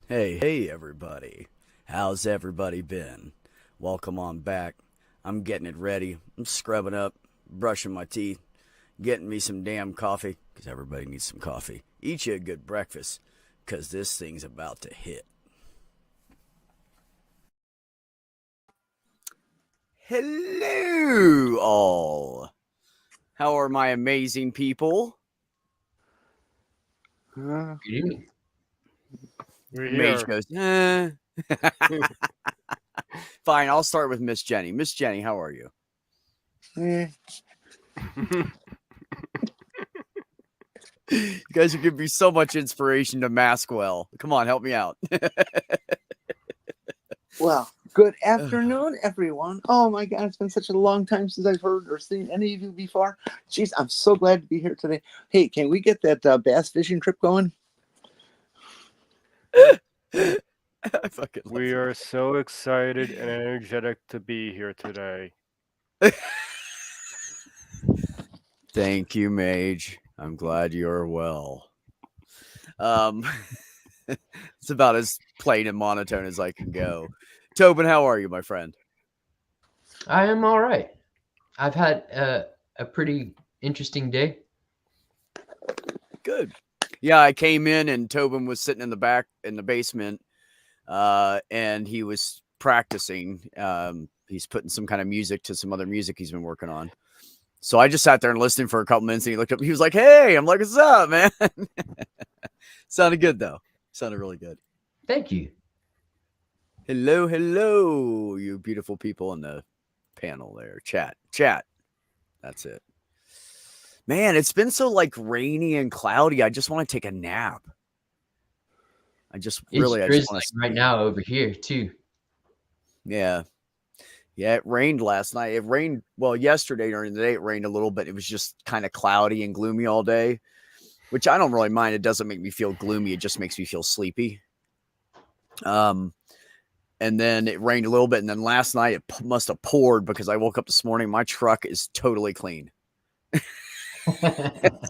Hey, everybody. How's everybody been? Welcome on back. I'm getting it ready. I'm scrubbing up, brushing my teeth, getting me some damn coffee, because everybody needs some coffee. Eat you a good breakfast, because this thing's about to hit. Hello, all. How are my amazing people? Uh, You. we're Mage here. goes, Fine, I'll start with Miss Jenny. Miss Jenny, how are you? Eh, You guys are giving me so much inspiration to mask well. Come on, help me out. well, good afternoon, everyone. Oh my God, it's been such a long time since I've heard or seen any of you before. Jeez, I'm so glad to be here today. Hey, can we get that bass fishing trip going? I fucking love We you. are so excited and energetic to be here today. Thank you, Mage. I'm glad you're well. Um, it's about as plain and monotone as I can go. Tobin, how are you, my friend? I am all right. I've had a pretty interesting day. Good. Yeah, I came in and Tobin was sitting in the back in the basement, and he was practicing. He's putting some kind of music to some other music he's been working on. So I just sat there and listened for a couple minutes, and he looked up. He was like, "Hey," I'm like, "What's up, man?" Sounded good though. Sounded really good. Thank you. Hello, you beautiful people in the panel there. Chat. That's it. Man, it's been so like rainy and cloudy. I just want to take a nap. I just It's want drizzling to right now over here too. Yeah. Yeah, it rained last night. It rained, well, yesterday during the day, it rained a little bit. It was just kind of cloudy and gloomy all day, which I don't really mind. It doesn't make me feel gloomy. It just makes me feel sleepy. And then it rained a little bit. And then last night it must have poured because I woke up this morning. My truck is totally clean.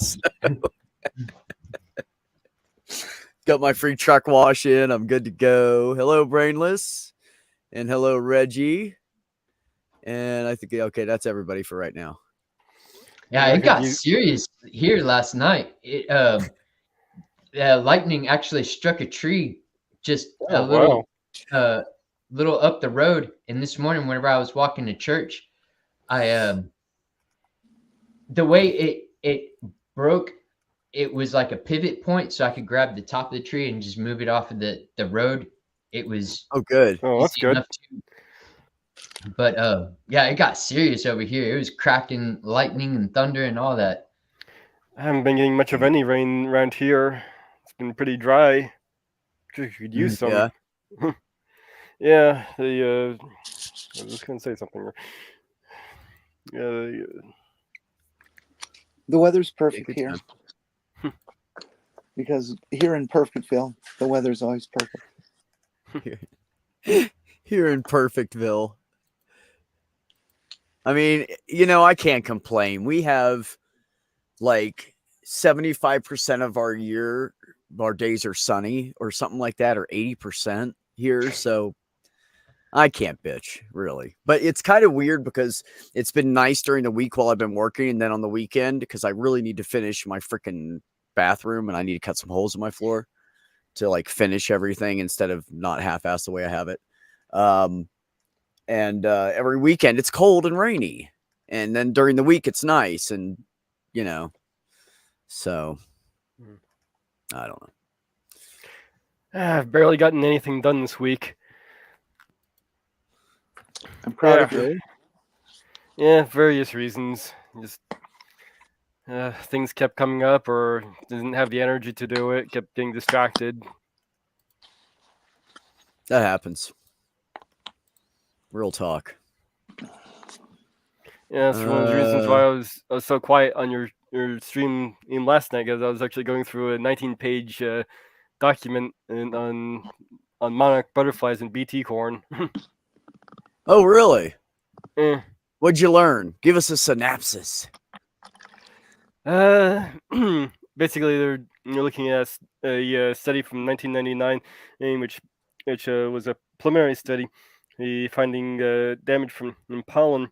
So, got my free truck wash in. I'm good to go. Hello, Brainless. And hello, Reggie. And I think, okay, that's everybody for right now. Yeah, I it think got serious here last night. Lightning actually struck a tree just a wow. little up the road. And this morning, whenever I was walking to church, I the way it broke, it was like a pivot point, so I could grab the top of the tree and just move it off of the road. It was Oh, good. Oh, that's easy good. enough to. But yeah, it got serious over here. It was cracking lightning and thunder and all that. I haven't been getting much of any rain around here. It's been pretty dry. You could use some. Yeah. Yeah, I was just gonna say something. Yeah, The weather's Yeah, perfect good here time. because here in Perfectville, the weather's always perfect. Here in Perfectville. I mean, I can't complain. We have like 75% of our year, our days are sunny or something like that, or 80% here. So I can't bitch, really. But it's kind of weird because it's been nice during the week while I've been working. And then on the weekend, because I really need to finish my freaking bathroom and I need to cut some holes in my floor to like finish everything instead of not half-ass the way I have it. And every weekend it's cold and rainy, and then during the week it's nice, and so I don't know. I've barely gotten anything done this week. I'm proud of Yeah, you. yeah, various reasons. Just things kept coming up, or didn't have the energy to do it. Kept getting distracted. That happens. Real talk. Yeah, that's one of the reasons why I was so quiet on your stream in last night, because I was actually going through a 19-page document on monarch butterflies and BT corn. Oh, really? Eh. What'd you learn? Give us a synopsis. Uh, basically you're looking at a study from 1999, in which was a preliminary study, finding damage from pollen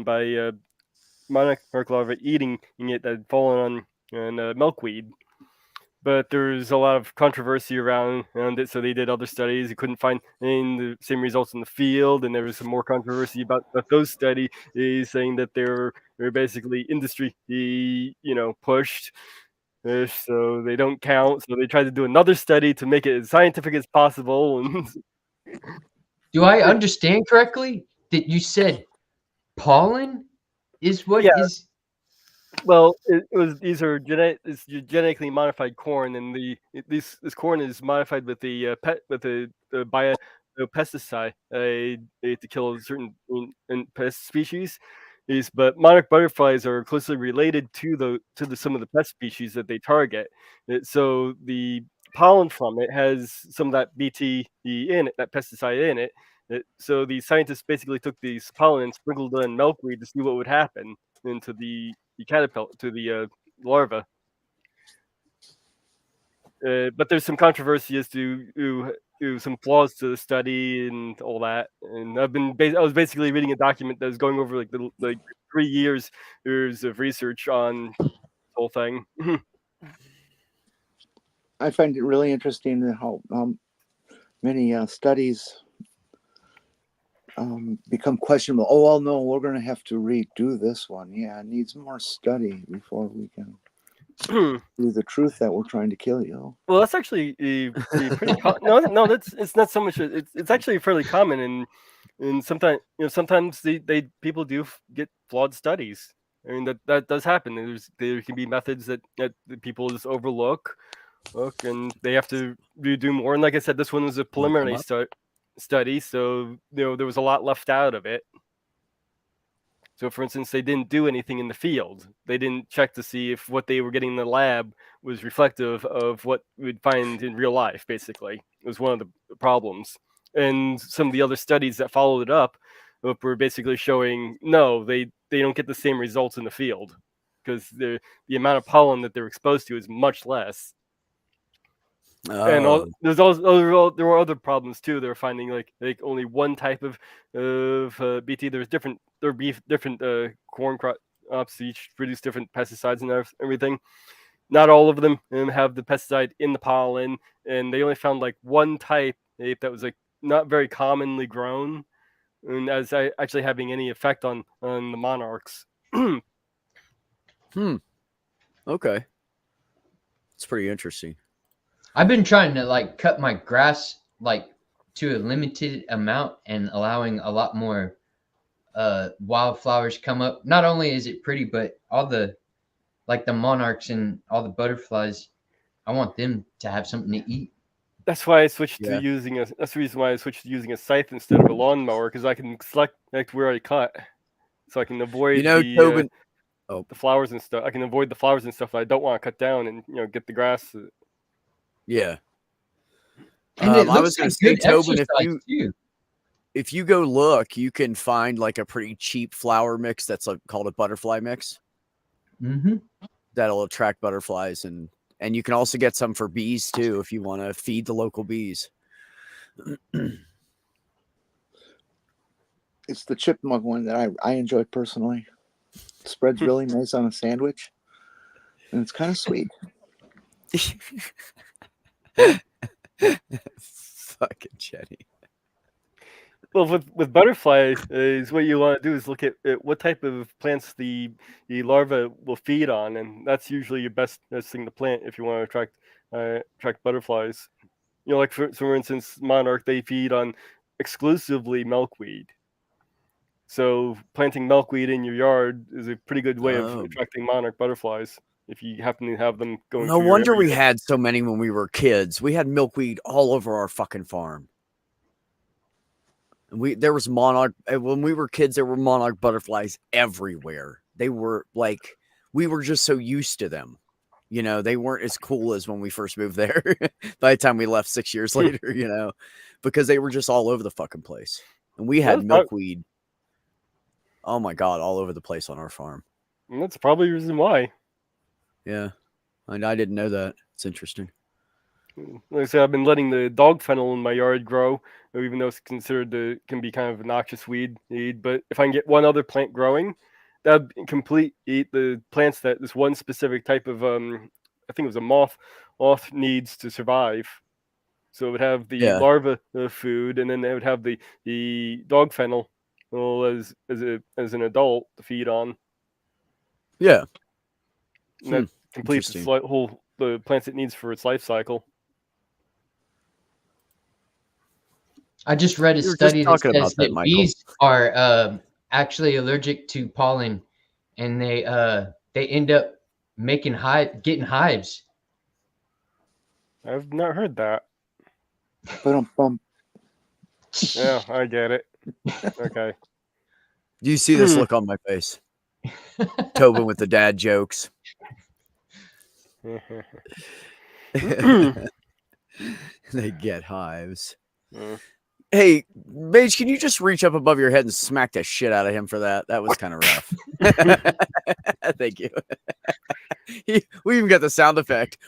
by monarch larvae eating it that had fallen on milkweed. But there's a lot of controversy around it, so they did other studies. They couldn't find the same results in the field, and there was some more controversy about those studies, saying that they're basically industry, pushed, so they don't count. So they tried to do another study to make it as scientific as possible. And Do I understand correctly that you said pollen is what Yeah. is? well, these are it's genetically modified corn, and this corn is modified with the pesticide to kill certain pest species. But monarch butterflies are closely related to some of the pest species that they target. So the pollen from it has some of that BT in it, that pesticide in it. So the scientists basically took these pollen and sprinkled it on milkweed to see what would happen into the caterpillar, to the larva. But there's some controversy as to some flaws to the study and all that. And I was basically reading a document that was going over like 3 years of research on the whole thing. I find it really interesting that how many studies become questionable. Oh, well, no, we're going to have to redo this one. Yeah, it needs more study before we can do the truth that we're trying to kill you. Well, that's actually a pretty no. It's not so much. It's actually fairly common, and sometimes they people do get flawed studies. I mean that does happen. There can be methods that the people just overlook, and they have to do more. And like I said, this one was a preliminary study, so there was a lot left out of it. So, for instance, they didn't do anything in the field. They didn't check to see if what they were getting in the lab was reflective of what we'd find in real life, basically. It was one of the problems. And some of the other studies that followed it up were basically showing, no, they don't get the same results in the field because the amount of pollen that they're exposed to is much less. And there were other problems too. They were finding like only one type of BT. There are different corn crops each produce different pesticides and everything. Not all of them have the pesticide in the pollen, and they only found like one type that was like not very commonly grown, and as actually having any effect on the monarchs. Okay, it's pretty interesting. I've been trying to like cut my grass like to a limited amount and allowing a lot more wildflowers come up. Not only is it pretty, but all the like the monarchs and all the butterflies, I want them to have something to eat. That's why I switched to using that's the reason why I switched to using a scythe instead of a lawnmower, because I can select where I cut, so I can avoid Tobin, the flowers and stuff. I can avoid the flowers and stuff that I don't want to cut down, and get the grass. Yeah. And I was going to say, Tobin, if you go look, you can find like a pretty cheap flower mix that's called a butterfly mix. Mm-hmm. That'll attract butterflies, and you can also get some for bees too if you want to feed the local bees. It's the chipmunk one that I enjoy personally. It spreads really nice on a sandwich, and it's kind of sweet. Fucking Jenny. Well, with butterflies, is what you want to do is look at what type of plants the larva will feed on, and that's usually your best thing to plant if you want to attract butterflies. Like for instance, monarch, they feed on exclusively milkweed. So planting milkweed in your yard is a pretty good way of attracting monarch butterflies if you happen to have them going. No wonder we had so many when we were kids. We had milkweed all over our fucking farm. And there was monarch when we were kids. There were monarch butterflies everywhere. They were like, we were just so used to them. They weren't as cool as when we first moved there. By the time we left 6 years later, because they were just all over the fucking place. And we had milkweed. Oh my God, all over the place on our farm. And that's probably the reason why. Yeah. And I didn't know that. It's interesting. Like I said, I've been letting the dog fennel in my yard grow, even though it's considered can be kind of a noxious weed. But if I can get one other plant growing, that'd complete the plants that this one specific type of I think it was a moth needs to survive. So it would have the Yeah. larva food, and then they would have the dog fennel as an adult to feed on. Yeah. And that completes Interesting. its the plants it needs for its life cycle. I just read a You were just study that talking about says that, that Michael. bees are actually allergic to pollen, and they end up getting hives. I've not heard that. Ba-dum-bum. Yeah, I get it. Okay. Do you see this look on my face? Tobin with the dad jokes. They get hives. Hey, Mage, can you just reach up above your head and smack the shit out of him for that? That was kind of rough. Thank you. We even got the sound effect.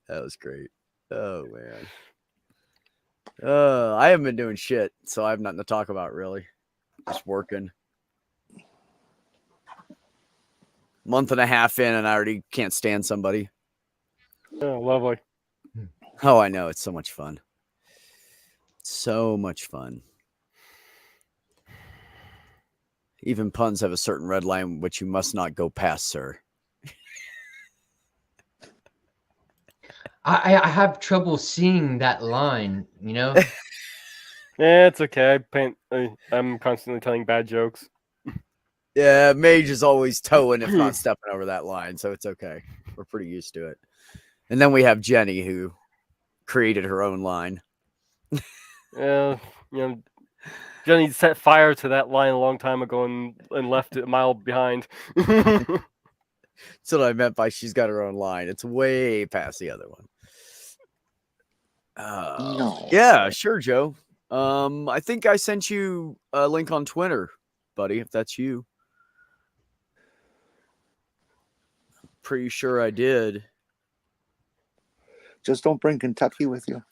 That was great. Oh, man. I haven't been doing shit, so I have nothing to talk about, really. Just working. Month and a half in, and I already can't stand somebody. Oh, lovely. Oh, I know. It's so much fun. So much fun. Even puns have a certain red line which you must not go past, sir. I have trouble seeing that line, you know. Yeah, it's okay. I'm constantly telling bad jokes. Yeah, Mage is always towing, if not stepping over that line, so it's okay. We're pretty used to it. And then we have Jenny, who created her own line. Yeah, Jenny set fire to that line a long time ago and left it a mile behind. That's what I meant by she's got her own line. It's way past the other one. No. Yeah, sure, Joe. I think I sent you a link on Twitter, buddy, if that's you. Pretty sure I did. Just don't bring Kentucky with you.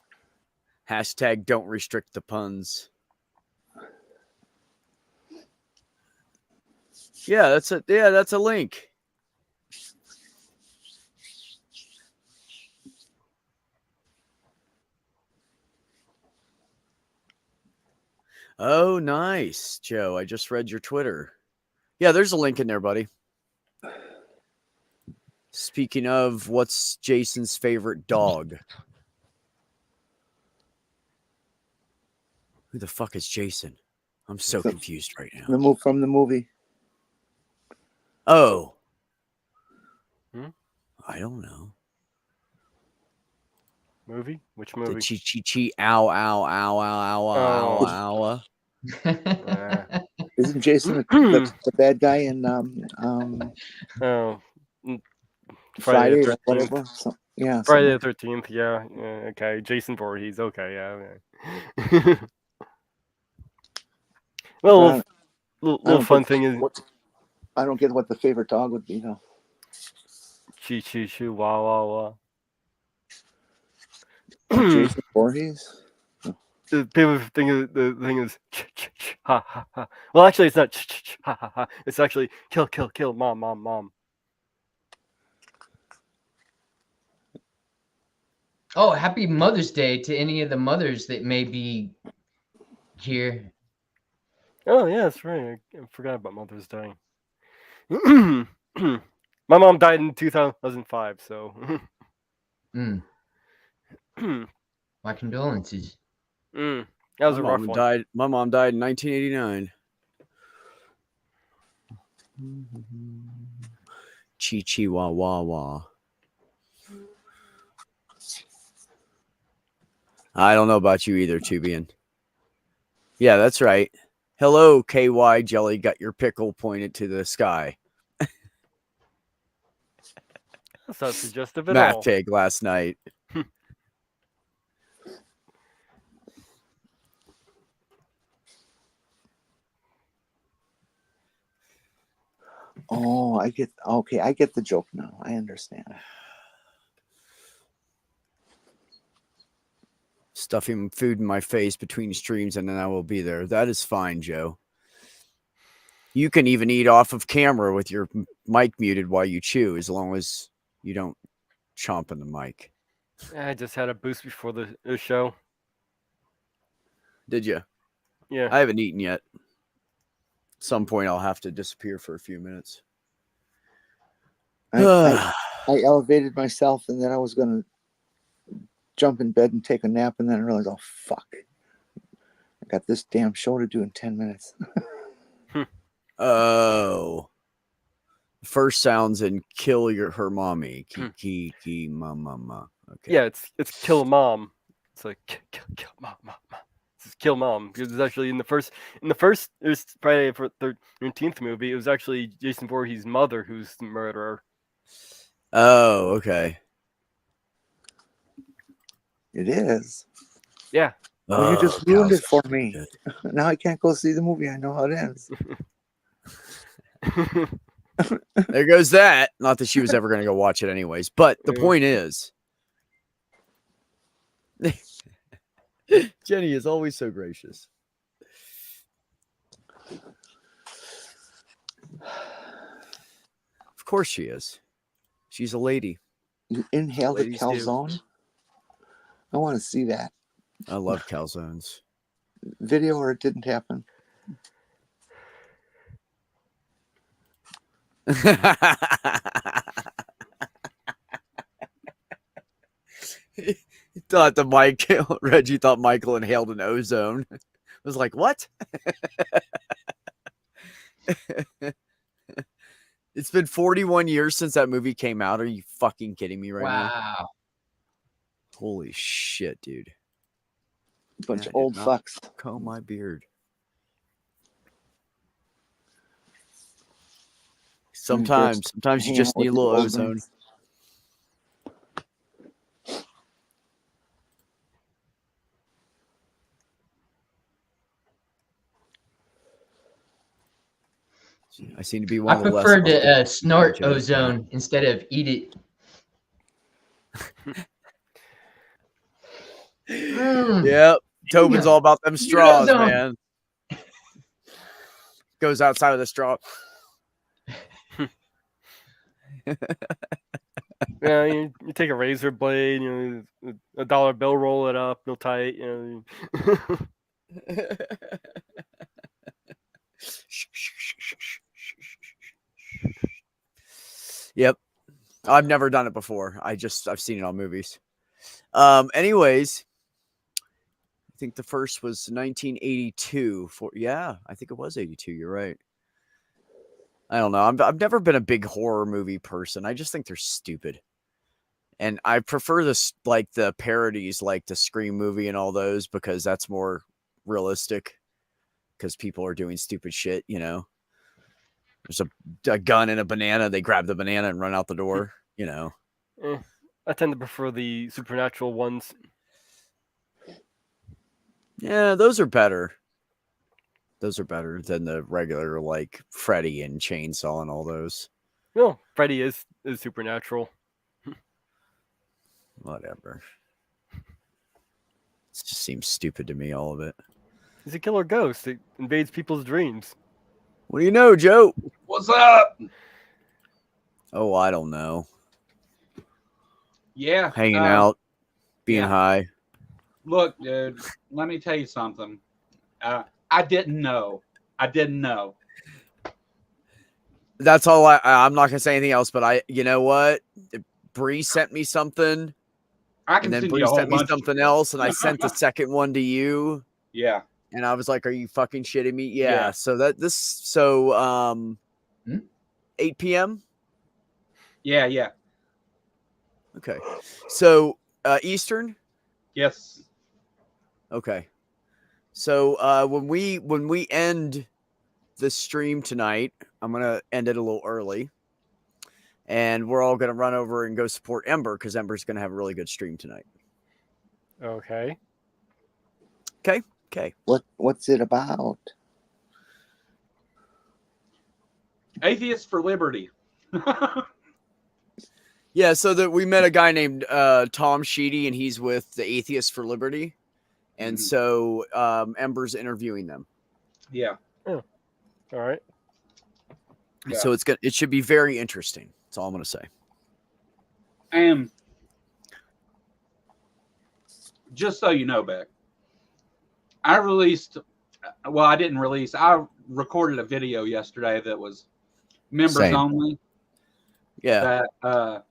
Hashtag don't restrict the puns. Yeah, that's a link. Oh, nice, Joe. I just read your Twitter. Yeah, there's a link in there, buddy. Speaking of, what's Jason's favorite dog? Who the fuck is Jason? I'm so confused right now. From the movie. Oh. I don't know. Movie? Which movie? The chi ow ow ow ow ow ow ow. Isn't Jason the bad guy in Friday or whatever? Yeah. Friday the 13th. Yeah. Okay. Jason Voorhees. Okay. Yeah. Well, little fun thing is. I don't get what the favorite dog would be though. Choo choo choo wah wah wah. Jason Voorhees. The thing is ha ha ha. Well, actually, it's not ha ha ha. It's actually kill kill kill mom mom mom. Oh, happy Mother's Day to any of the mothers that may be here. Oh yeah, that's right. I forgot about Mother's Day. My mom died in 2005, so. My condolences. That was a rough one. My mom died in 1989. Chi chi wah wah wah. I don't know about you either, Tubian. Yeah, that's right. Hello, KY Jelly. Got your pickle pointed to the sky. That's not suggestive at all. Math pig last night. Oh, I get the joke now. I understand. Stuffing food in my face between streams, and then I will be there. That is fine, Joe. You can even eat off of camera with your mic muted while you chew, as long as you don't chomp in the mic. I just had a boost before the show. Did you? Yeah. I haven't eaten yet. At some point, I'll have to disappear for a few minutes. I elevated myself, and then I was going to jump in bed and take a nap, and then I realized, oh, fuck. I got this damn show to do in 10 minutes. Oh. First sounds in Kill Her Mommy. Ki mama. Okay. Yeah, it's kill mom. It's like kill mom. It's kill mom, because it's actually in the first there's Friday for 13th movie. It was actually Jason Voorhees' mother who's the murderer. Oh, okay. It is. Yeah. Well, you just ruined it for so me. good. Now I can't go see the movie. I know how it ends. There goes that. Not that she was ever going to go watch it anyways. But the Yeah. point is, Jenny is always so gracious. Of course she is. She's a lady. You inhaled a Ladies do. calzone? I want to see that I love calzones. video, or it didn't happen. He thought Reggie thought Michael inhaled an ozone. I was like, what? It's been 41 years since that movie came out. Are you fucking kidding me right now? Wow. Holy shit, dude. Bunch Yeah, of I did old not fucks. Comb my beard. Sometimes you Hang just out need a with the little old ozone. ones. I seem to be I one of the less prefer to healthy snort Joes. ozone instead of eat it. Yep. Tobin's all about them straws, ozone. man. Goes outside of the straw. Yeah, you take a razor blade, a dollar bill, roll it up real tight, Yep. I've never done it before. I've seen it on movies. Anyways, I think the first was 1982. I think it was 82. You're right. I don't know. I've never been a big horror movie person. I just think they're stupid. And I prefer this, like the parodies, like the Scream movie and all those, because that's more realistic. Because people are doing stupid shit, There's a gun and a banana. They grab the banana and run out the door, I tend to prefer the supernatural ones. Yeah, those are better. Those are better than the regular, like Freddy and Chainsaw and all those. No, Freddy is supernatural. Whatever. It just seems stupid to me, all of it. He's a killer ghost. It invades people's dreams. What do you know, Joe? What's up? Oh, I don't know. Yeah. Hanging out, being yeah. high. Look, dude, let me tell you something. I didn't know. That's all I'm not going to say anything else, but you know what? Bree sent me something. I can And then send Bree you a whole sent me bunch. something else, and I sent the second one to you. Yeah. And I was like, "Are you fucking shitting me?" Yeah. Yeah. So 8 p.m. Yeah. Okay. So Eastern. Yes. Okay. So when we end the stream tonight, I'm gonna end it a little early, and we're all gonna run over and go support Ember, because Ember's gonna have a really good stream tonight. Okay. Okay. What's it about? Atheists for Liberty. Yeah, so that we met a guy named Tom Sheedy, and he's with the Atheists for Liberty, and Mhm. so Ember's interviewing them. Yeah. All right. Yeah. So it should be very interesting. That's all I'm gonna say. And just so you know, Beck, I recorded a video yesterday that was members Same. only. Yeah. That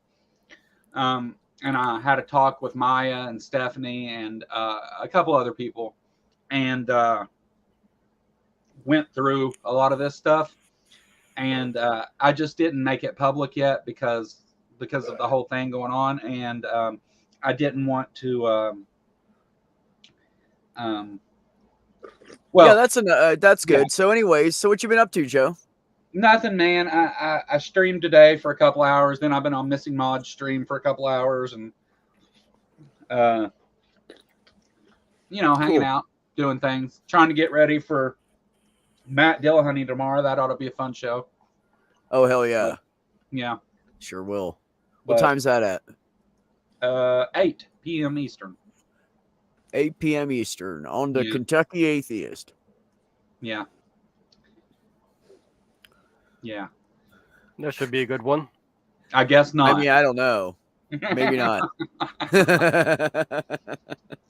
and I had a talk with Maya and Stephanie and a couple other people, and went through a lot of this stuff, and I just didn't make it public yet because of the whole thing going on, and I didn't want to well, yeah, that's good. So anyways, so what you been up to, Joe? nothing, man. I streamed today for a couple hours. Then I've been on Missing Mod stream for a couple hours, and hanging Cool. out, doing things, trying to get ready for Matt Dillahunty tomorrow. That ought to be a fun show. Oh hell yeah, Yeah, sure will. What But- time's that at? 8 p.m. Eastern. 8 p.m. Eastern on the Yeah. Kentucky Atheist. Yeah. Yeah. That should be a good one. I guess not. I mean, I don't know. Maybe not.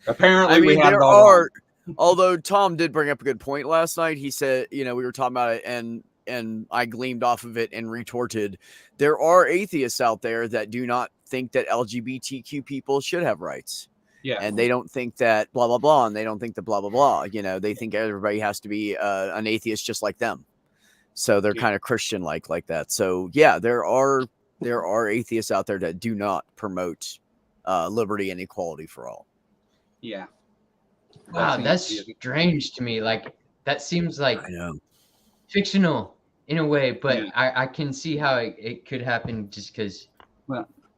Apparently, I we mean, have there it all are. Although Tom did bring up a good point last night. He said, we were talking about it, and I gleamed off of it and retorted. There are atheists out there that do not think that LGBTQ people should have rights. Yeah. And they don't think that blah, blah, blah. And they don't think the blah, blah, blah. They think everybody has to be an atheist just like them. So they're Yeah. kind of Christian like that. So yeah, there are atheists out there that do not promote liberty and equality for all. Yeah. Wow, That that's seems to be strange to me. Like that seems like I know. fictional in a way, but Yeah. I can see how it could happen just because.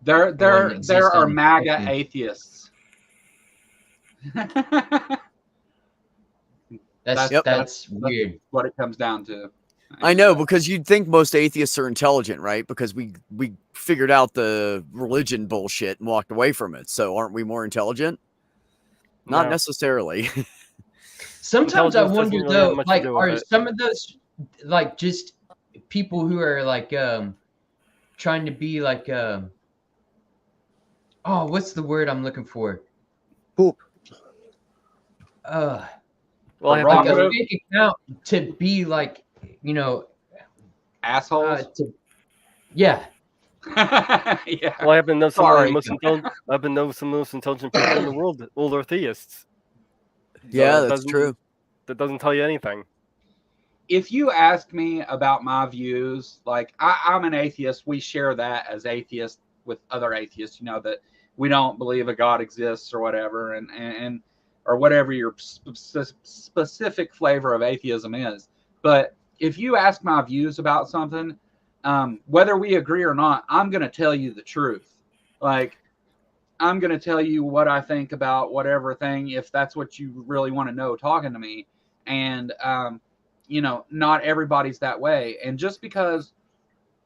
There Wouldn't exist are on MAGA Christian. atheists. That's That's- weird. what it comes down to. I know, because you'd think most atheists are intelligent, right? Because we figured out the religion bullshit and walked away from it. So aren't we more intelligent? Not No. necessarily. Sometimes I Intelligence doesn't wonder really have though, much to like, do with are it. some of those like just people who are like trying to be like what's the word I'm looking for? Poop. Well, I The have wrong Like to a move. fake account to be like, Assholes. yeah. Yeah. Well, I happen to know some of Sorry. the most intelligent. I've been know some of the most intelligent people in the world. All are theists. Yeah, it that's doesn't- true. That doesn't tell you anything. If you ask me about my views, like I'm an atheist, we share that as atheists with other atheists, that we don't believe a God exists or whatever, and or whatever your specific flavor of atheism is. But if you ask my views about something, whether we agree or not, I'm going to tell you the truth. Like, I'm going to tell you what I think about whatever thing, if that's what you really want to know talking to me. And, not everybody's that way. And just because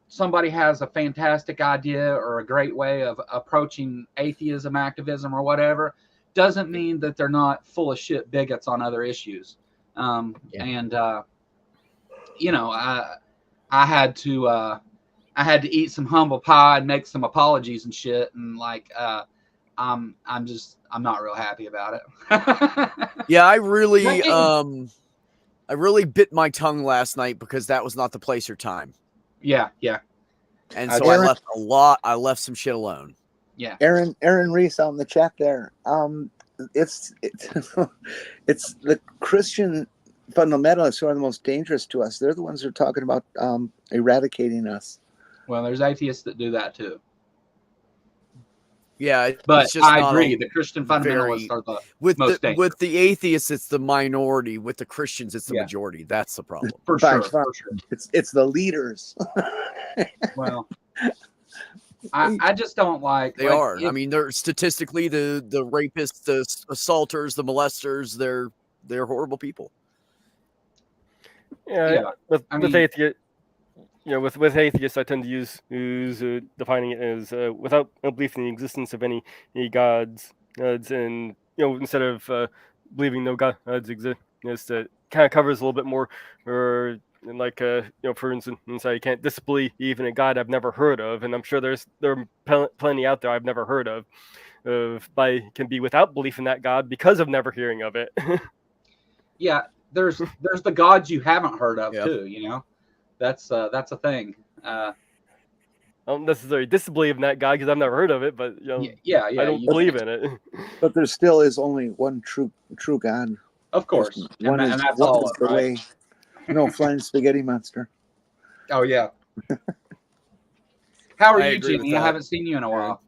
somebody has a fantastic idea or a great way of approaching atheism, activism, or whatever, doesn't mean that they're not full of shit bigots on other issues. And, I had to eat some humble pie and make some apologies and shit. And I'm not real happy about it. Yeah, I Right. really bit my tongue last night because that was not the place or time. Yeah. And I so I did. left some shit alone. Yeah. Aaron Reese out in the chat there. It's it's the Christian fundamentalists who are the most dangerous to us. They're the ones who are talking about eradicating us. Well, there's atheists that do that too. Yeah, But it's just I not agree. a- The Christian fundamentalists are the with most with the atheists, it's the minority. With the Christians, it's the Yeah. majority. That's the problem. for By sure. far. For sure. It's the leaders. Well, I just don't like. They are. I mean, they're statistically the rapists, the assaulters, the molesters. They're horrible people. Yeah, Yeah, with I mean- atheists, with atheists, I tend to use defining it as without a belief in the existence of any gods, and instead of believing no gods exist, it kind of covers a little bit more, or like for instance, I can't disbelieve in a god I've never heard of, and I'm sure there are plenty out there I've never heard of. But I can be without belief in that god because of never hearing of it. Yeah, there's the gods you haven't heard of Yep. too. That's a thing. I don't necessarily disbelieve in that god because I've never heard of it, but Yeah, I don't believe in it. But there still is only one true God. of course, One and is, that's one all. is the Right? way. No, flying spaghetti monster. Oh yeah. How are I you, agree with Jimmy? I that. haven't seen you in a while.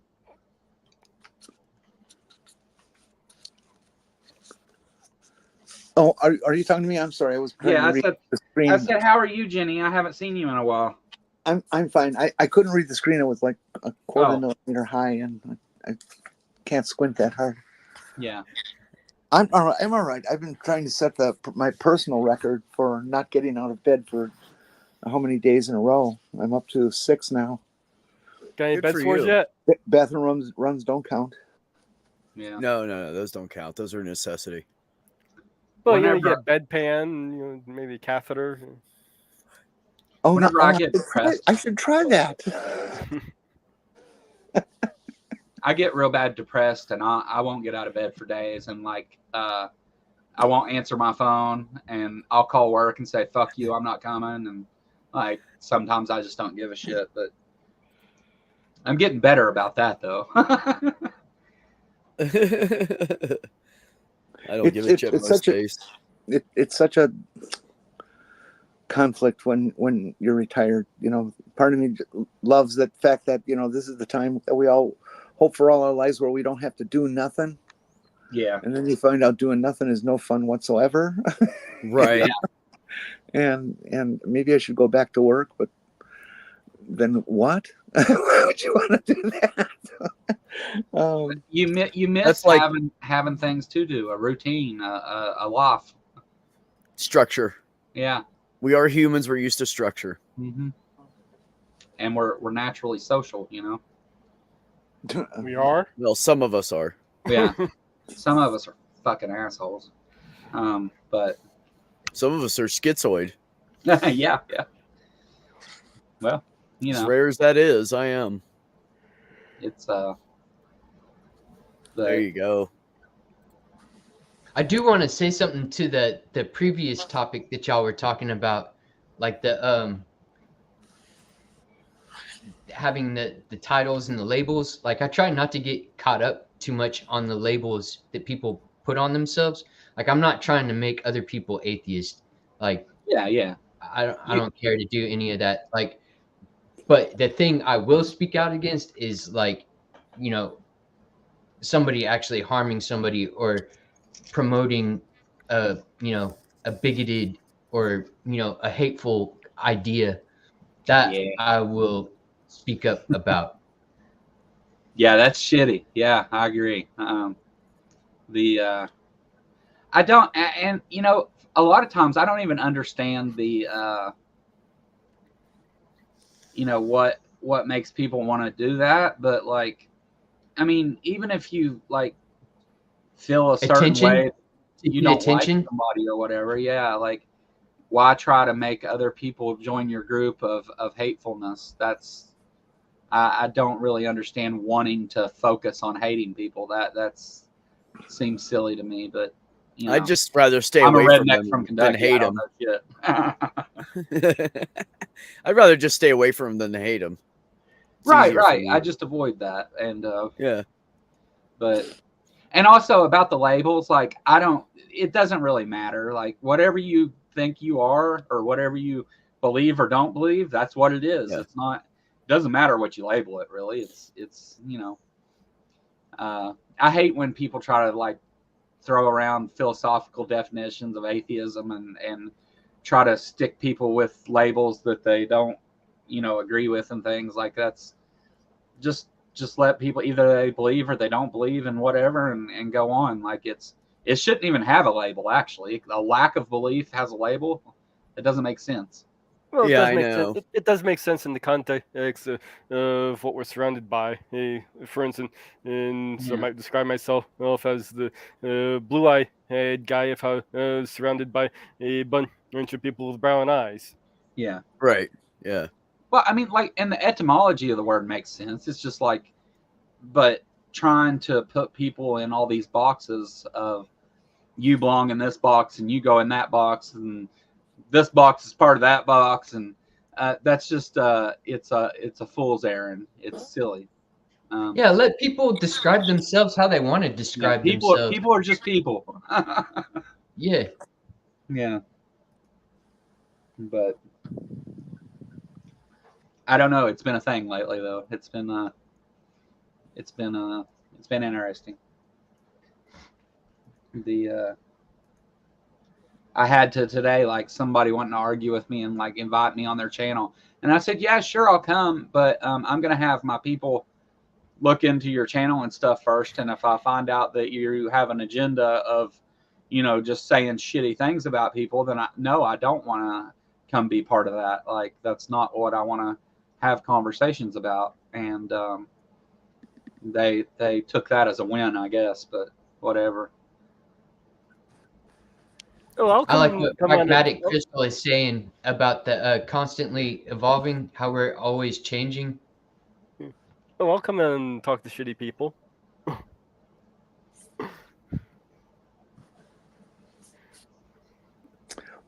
Oh, are you talking to me? I'm sorry. I was trying Yeah, to I read said, the screen. how are you, Jenny? I haven't seen you in a while. I'm fine. I couldn't read the screen. It was like a quarter Oh. millimeter high, and I can't squint that hard. Yeah. I'm all right. I'm all right. I've been trying to set my personal record for not getting out of bed for how many days in a row. I'm up to 6 now. Got any Good bed for scores you. yet? Bathroom runs don't count. Yeah. No, those don't count. Those are a necessity. Well, you Whenever- get bedpan, maybe a catheter. Oh, Whenever no, I get depressed- I should try that. I get real bad depressed, and I won't get out of bed for days, and I won't answer my phone, and I'll call work and say "fuck you," I'm not coming, and sometimes I just don't give a shit. But I'm getting better about that, though. I don't give a shit it's most such a- days. It's such a conflict when you're retired. Part of me loves the fact that this is the time that we all hope for all our lives where we don't have to do nothing, Yeah. and then you find out doing nothing is no fun whatsoever. Right. and maybe I should go back to work, but then what? Why would you want to do that? You miss That's like- having things to do, a routine, a life. Structure. Yeah. We are humans. We're used to structure. Mm-hmm. And we're naturally social, We are. Well, some of us are. Yeah. Some of us are fucking assholes. But Some of us are schizoid. yeah. Well, As rare as that is, I am. it's There you go. I do want to say something to the previous topic that y'all were talking about, like the having the titles and the labels. Like, I try not to get caught up too much on the labels that people put on themselves. Like, I'm not trying to make other people atheists. Like, yeah. I don't care to do any of that. Like, but the thing I will speak out against is somebody actually harming somebody or promoting a bigoted or a hateful idea that Yeah. I will speak up about. Yeah, that's shitty. Yeah, I agree. I don't, and a lot of times I don't even understand the what makes people want to do that. But even if you feel a certain Attention? way, you Seeking don't attention? like somebody or whatever. Yeah, why try to make other people join your group of hatefulness? I don't really understand wanting to focus on hating people. That's seems silly to me, but I'd just rather stay I'm a away from redneck them from than Kentucky. hate I them. don't know shit. I'd rather just stay away from them than hate them. Right. I just avoid that, and yeah. And also about the labels, it doesn't really matter. Whatever you think you are, or whatever you believe or don't believe, that's what it is. Yeah. It's not. It doesn't matter what you label it. Really, it's. I hate when people try to throw around philosophical definitions of atheism and try to stick people with labels that they don't, agree with and things like that's just let people either they believe or they don't believe and whatever and go on. It shouldn't even have a label. Actually, a lack of belief has a label. It doesn't make sense. Well, it Yeah, does I make know. sense. It does make sense in the context of what we're surrounded by. For instance, so I Yeah. might describe myself as the blue-eyed guy if I was surrounded by a bunch of people with brown eyes. Yeah. Right. Yeah. Well, I mean, like, and the etymology of the word makes sense. It's just like, but trying to put people in all these boxes of you belong in this box and you go in that box and this box is part of that box, and that's just it's a fool's errand. It's silly. Yeah, let people describe themselves how they want to Yeah, describe people themselves. are just people. Yeah. Yeah, but I don't know. It's been a thing lately, though. It's been interesting. I had to today, like, somebody wanting to argue with me and like invite me on their channel, and I said, yeah, sure, I'll come, but I'm gonna have my people look into your channel and stuff first, and if I find out that you have an agenda of, just saying shitty things about people, then I don't want to come be part of that. Like, that's not what I want to have conversations about. And they took that as a win, I guess, but whatever. Oh, I'll I like come what on in. Pragmatic Crystal is saying about the constantly evolving, how we're always changing. Oh, I'll come in and talk to shitty people.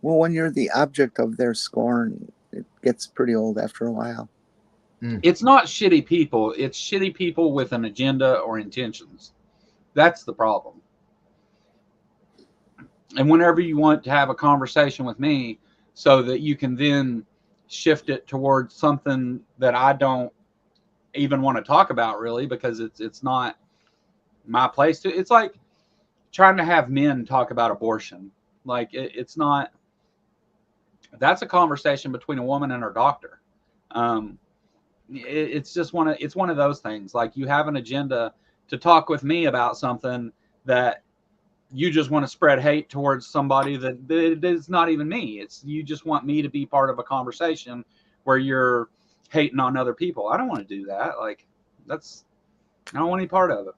Well, when you're the object of their scorn, it gets pretty old after a while. It's not shitty people. It's shitty people with an agenda or intentions. That's the problem. And whenever you want to have a conversation with me so that you can then shift it towards something that I don't even want to talk about, really, because it's not my place to. It's like trying to have men talk about abortion. Like, it's not. That's a conversation between a woman and her doctor. It's just one of those things. Like, you have an agenda to talk with me about something that you just want to spread hate towards somebody that is not even me. It's, you just want me to be part of a conversation where you're hating on other people. I don't want to do that. Like, I don't want any part of it.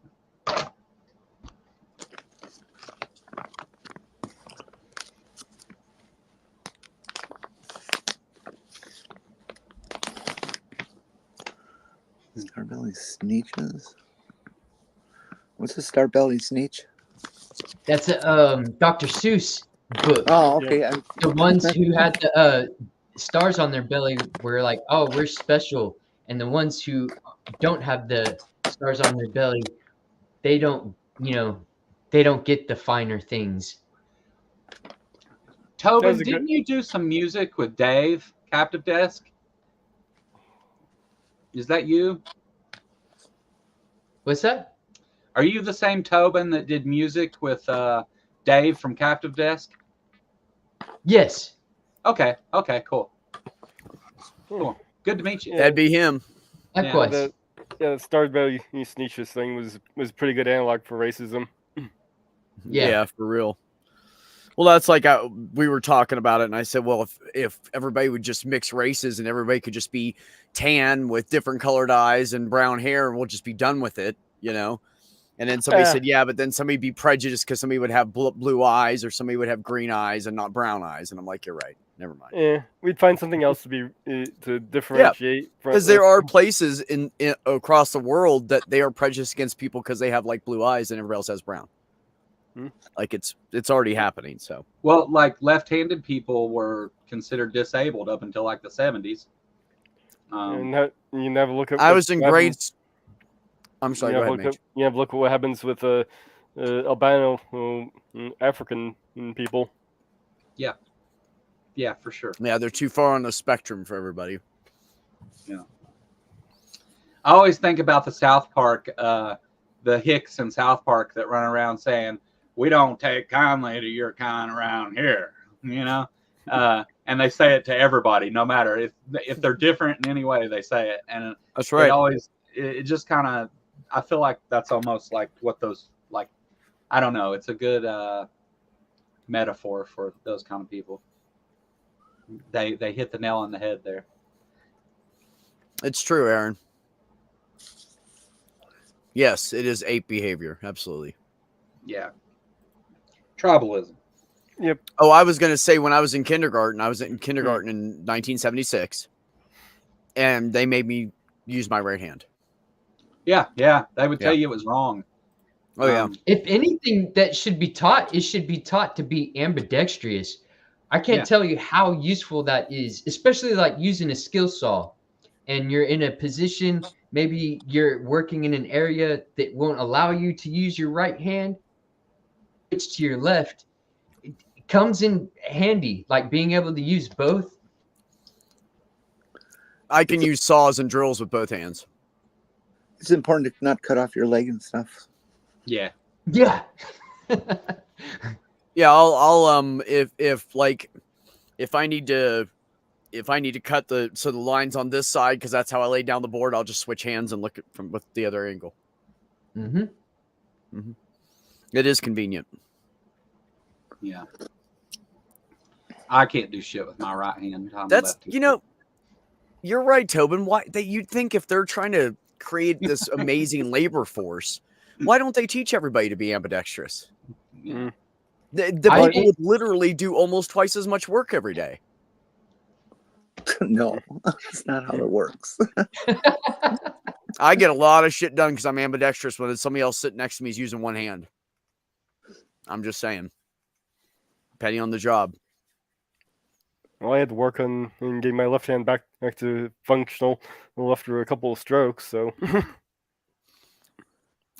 Starbelly Sneeches. What's a Starbelly Sneech? That's a Dr. Seuss book. Oh, okay. The ones who had the stars on their belly were like, oh, we're special. And the ones who don't have the stars on their belly, they don't get the finer things. Tobin, didn't you do some music with Dave, Captive Desk? Is that you? What's that? Are you the same Tobin that did music with Dave from Captive Desk? Yes. Okay, cool. Cool. Good to meet you. That'd be him. Likewise. The Starbelly Sneeches thing was a pretty good analog for racism. Yeah, for real. Well, that's like we were talking about it, and I said, well, if everybody would just mix races and everybody could just be tan with different colored eyes and brown hair, and we'll just be done with it, And then somebody said, yeah, but then somebody be prejudiced because somebody would have blue eyes or somebody would have green eyes and not brown eyes. And I'm like, you're right. Never mind. Yeah, we'd find something else to be to differentiate. Because there are places in across the world that they are prejudiced against people because they have like blue eyes and everybody else has brown. Like it's already happening. So, well, like left-handed people were considered disabled up until like the 70s. You never look at. I was in grades. I'm sorry. Go ahead, look at what happens with albino African people. Yeah, for sure. Yeah, they're too far on the spectrum for everybody. Yeah. I always think about the South Park, the Hicks in South Park that run around saying, "We don't take kindly to your kind around here," and they say it to everybody, no matter if they're different in any way. They say it, and that's right. It just kind of, I feel like that's almost like what those, like, I don't know. It's a good metaphor for those kind of people. They hit the nail on the head there. It's true, Aaron. Yes, it is ape behavior. Absolutely. Yeah. Tribalism. Yep. Oh, I was going to say when I was in kindergarten, in 1976, and they made me use my right hand. Yeah, yeah. They would tell Yeah. you it was wrong. Oh, yeah. If anything that should be taught, it should be taught to be ambidextrous. I can't Yeah. tell you how useful that is, especially like using a skill saw and you're in a position, maybe you're working in an area that won't allow you to use your right hand, switch to your left. It comes in handy, like being able to use both. I can use saws and drills with both hands. It's important to not cut off your leg and stuff. Yeah. Yeah. Yeah, I'll if I need to cut the lines on this side because that's how I lay down the board, I'll just switch hands and look at from with the other angle. Mm-hmm. It is convenient. Yeah. I can't do shit with my right hand. I'm That's lefty. you know, you're right, Tobin. Why you'd think if they're trying to create this amazing labor force, why don't they teach everybody to be ambidextrous? Yeah. The I- people would literally do almost twice as much work every day. No, that's not how it works. I get a lot of shit done because I'm ambidextrous when somebody else sitting next to me is using one hand. I'm just saying. Depending on the job. Well, I had to work on getting my left hand back to functional after a couple of strokes. So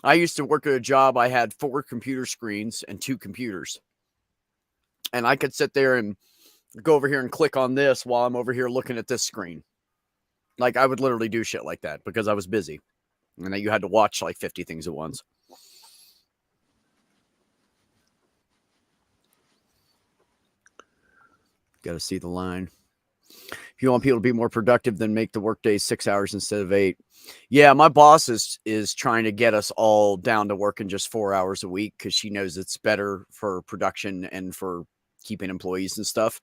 I used to work at a job. I had 4 computer screens and 2 computers. And I could sit there and go over here and click on this while I'm over here looking at this screen. Like I would literally do shit like that because I was busy. And then you had to watch like 50 things at once. Got to see the line. If you want people to be more productive, then make the workday 6 hours instead of 8. Yeah, my boss is trying to get us all down to working just 4 hours a week because she knows it's better for production and for keeping employees and stuff.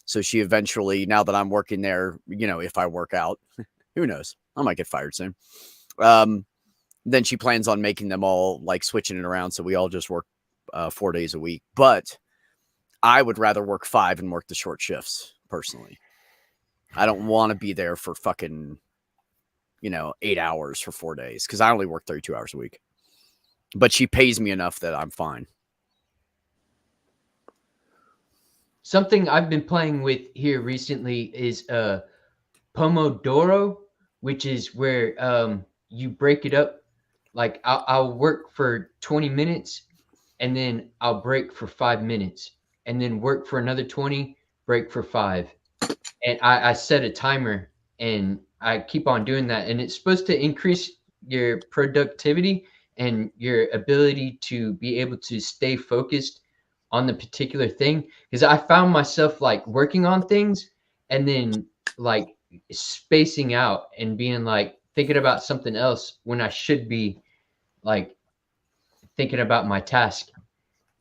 So she eventually, now that I'm working there, you know, if I work out, who knows? I might get fired soon. Then she plans on making them all like switching it around. So we all just work 4 days a week. But I would rather work 5 and work the short shifts personally. I don't want to be there for fucking, 8 hours for 4 days because I only work 32 hours a week. But she pays me enough that I'm fine. Something I've been playing with here recently is Pomodoro, which is where you break it up. Like I'll work for 20 minutes and then I'll break for 5 minutes and then work for another 20, break for 5. And I set a timer and I keep on doing that. And it's supposed to increase your productivity and your ability to be able to stay focused on the particular thing. Because I found myself like working on things and then like spacing out and being like thinking about something else when I should be like thinking about my task.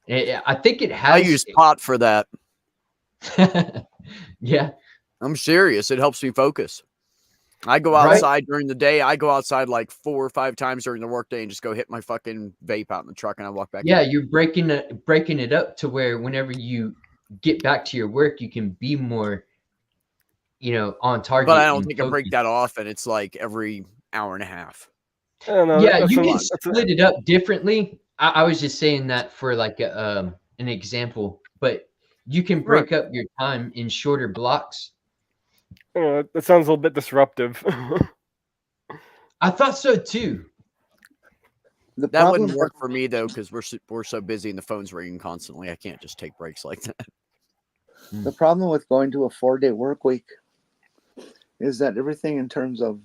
I think it has. I use pot for that. Yeah. I'm serious. It helps me focus. I go Right. outside during the day. I go outside like 4 or 5 times during the workday and just go hit my fucking vape out in the truck and I walk back. Yeah, in. you're breaking it up to where whenever you get back to your work, you can be more, on target. But I don't and take a break focused. that often. It's like every hour and a half. I don't know. Yeah, that's you a can lot. split it up differently. I was just saying that for like an example, but you can break up your time in shorter blocks. That sounds a little bit disruptive. I thought so too. The That problem wouldn't work for me though because we're so busy and the phone's ringing constantly. I can't just take breaks like that. The problem with going to a 4-day work week is that everything in terms of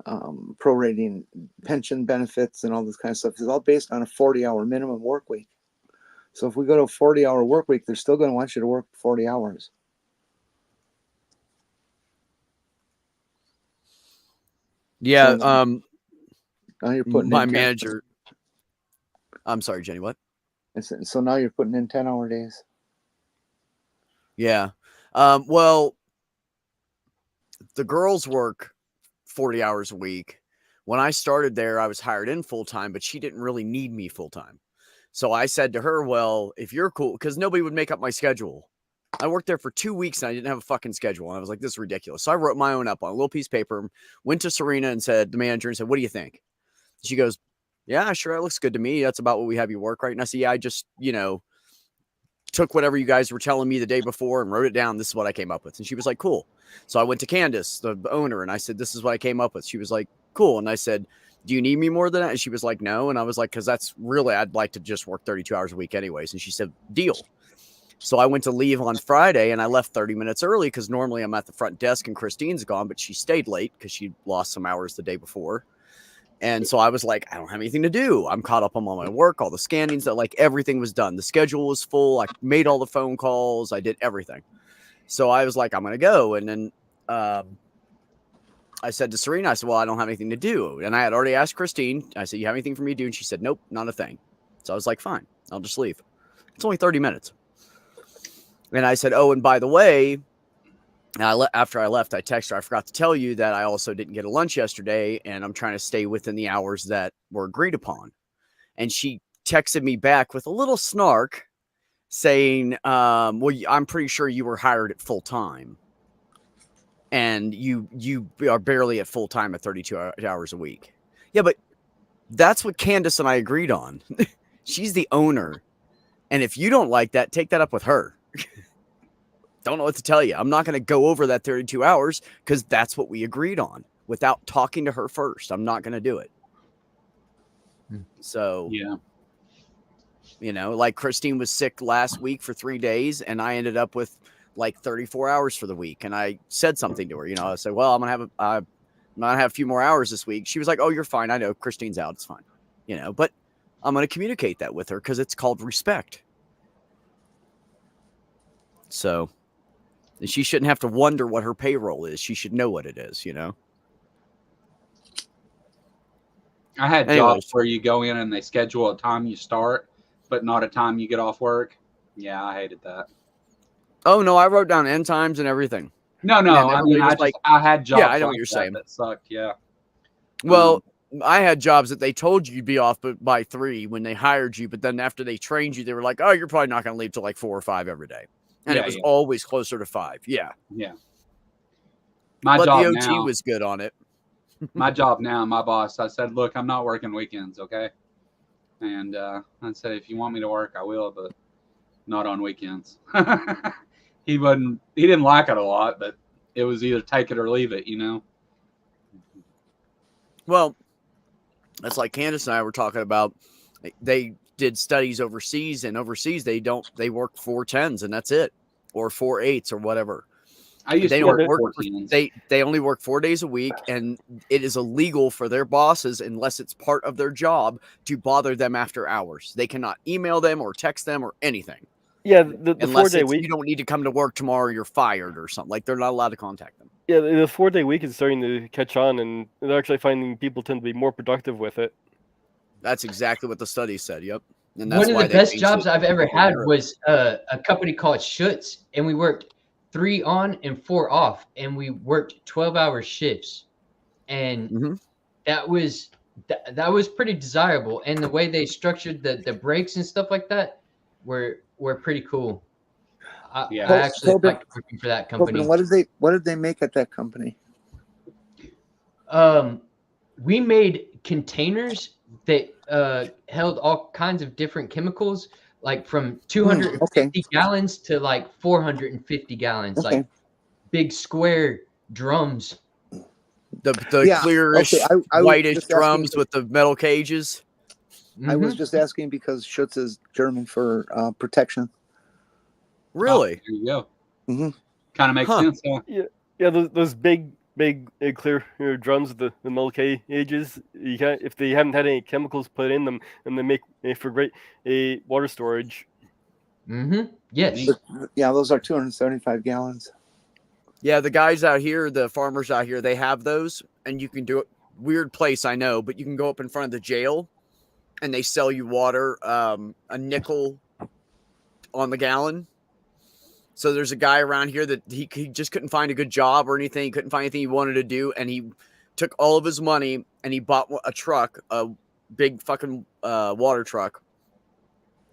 prorating pension benefits and all this kind of stuff is all based on a 40-hour minimum work week. So if we go to a 40-hour work week, they're still going to want you to work 40 hours. Yeah. So now you're putting My in 10 manager. I'm sorry, Jenny. What? So now you're putting in 10-hour days. Yeah. Well, the girls work 40 hours a week. When I started there, I was hired in full time, but she didn't really need me full time. So I said to her, well, if you're cool, because nobody would make up my schedule. I worked there for 2 weeks and I didn't have a fucking schedule. And I was like, this is ridiculous. So I wrote my own up on a little piece of paper, went to Serena and said, the manager, and said, what do you think? She goes, yeah, sure. That looks good to me. That's about what we have you work, right? And I said, yeah, I just, took whatever you guys were telling me the day before and wrote it down. This is what I came up with. And she was like, cool. So I went to Candace, the owner, and I said, this is what I came up with. She was like, cool. And I said, do you need me more than that? And she was like, no. And I was like, because that's really, I'd like to just work 32 hours a week anyways. And she said, deal. So I went to leave on Friday and I left 30 minutes early because normally I'm at the front desk and Christine's gone, but she stayed late because she lost some hours the day before. And so I was like, I don't have anything to do. I'm caught up on all my work, all the scannings, that like everything was done. The schedule was full. I made all the phone calls. I did everything. So I was like, I'm going to go. And then I said to Serena, I said, well, I don't have anything to do. And I had already asked Christine. I said, you have anything for me to do? And she said, nope, not a thing. So I was like, fine, I'll just leave. It's only 30 minutes. And I said, oh, and by the way, after I left, I texted her, I forgot to tell you that I also didn't get a lunch yesterday, and I'm trying to stay within the hours that were agreed upon. And she texted me back with a little snark saying, well, I'm pretty sure you were hired at full time. And you are barely at full time at 32 hours a week. Yeah, but that's what Candace and I agreed on. She's the owner. And if you don't like that, take that up with her. Don't know what to tell you. I'm not going to go over that 32 hours because that's what we agreed on without talking to her first. I'm not going to do it. So, Yeah. Like Christine was sick last week for 3 days and I ended up with like 34 hours for the week. And I said something to her, I said, well, I'm going to have a few more hours this week. She was like, oh, you're fine. I know Christine's out. It's fine. But I'm going to communicate that with her because it's called respect. So she shouldn't have to wonder what her payroll is. She should know what it is, I had Anyways. jobs where you go in and they schedule a time you start, but not a time you get off work. Yeah, I hated that. Oh, no, I wrote down end times and everything. No, And I everybody mean, was I had jobs. Yeah, I know what like you're that saying. That sucked. Yeah. Well, I had jobs that they told you you'd be off by 3 when they hired you, but then after they trained you, they were like, oh, you're probably not going to leave till like 4 or 5 every day. And it was always closer to 5. Yeah. Yeah. My But job the OT now was good on it. my job now, my boss, I said, look, I'm not working weekends, okay? And I said, if you want me to work, I will, but not on weekends. He didn't like it a lot, but it was either take it or leave it, Well, that's like Candace and I were talking about. They did studies overseas, and overseas they work 4 10s and that's it, or 4 8s or whatever. I used They to don't work work. 14s. They only work 4 days a week, and it is illegal for their bosses, unless it's part of their job, to bother them after hours. They cannot email them or text them or anything. Yeah, the 4-day week. You don't need to come to work tomorrow, you're fired or something. Like they're not allowed to contact them. Yeah, the 4-day week is starting to catch on, and they're actually finding people tend to be more productive with it. That's exactly what the study said. Yep. And that's One of why the they best changed jobs it I've ever in had Europe. was a company called Schutz, and we worked 3 on and 4 off, and we worked 12-hour shifts, and Mhm. that was pretty desirable. And the way they structured the breaks and stuff like that were pretty cool. I actually Tobin, liked working for that company. What did they make at that company? We made containers that held all kinds of different chemicals, like from 250 gallons to like 450 gallons, like big square drums. The clearish, whitish drums with the metal cages. I was just asking because Schutz is German for protection. Really? There you go. Mm-hmm. Kind of makes sense, huh? Yeah. Those big clear drums with the metal cages. You can't, if they haven't had any chemicals put in them, and they make for great water storage. Yes. Yeah, those are 275 gallons. Yeah, the guys out here, the farmers out here, they have those, and you can do it. Weird place, I know, but you can go up in front of the jail, and they sell you water, a nickel on the gallon. So there's a guy around here that he just couldn't find a good job or anything. He couldn't find anything he wanted to do. And he took all of his money and he bought a truck, a big fucking water truck.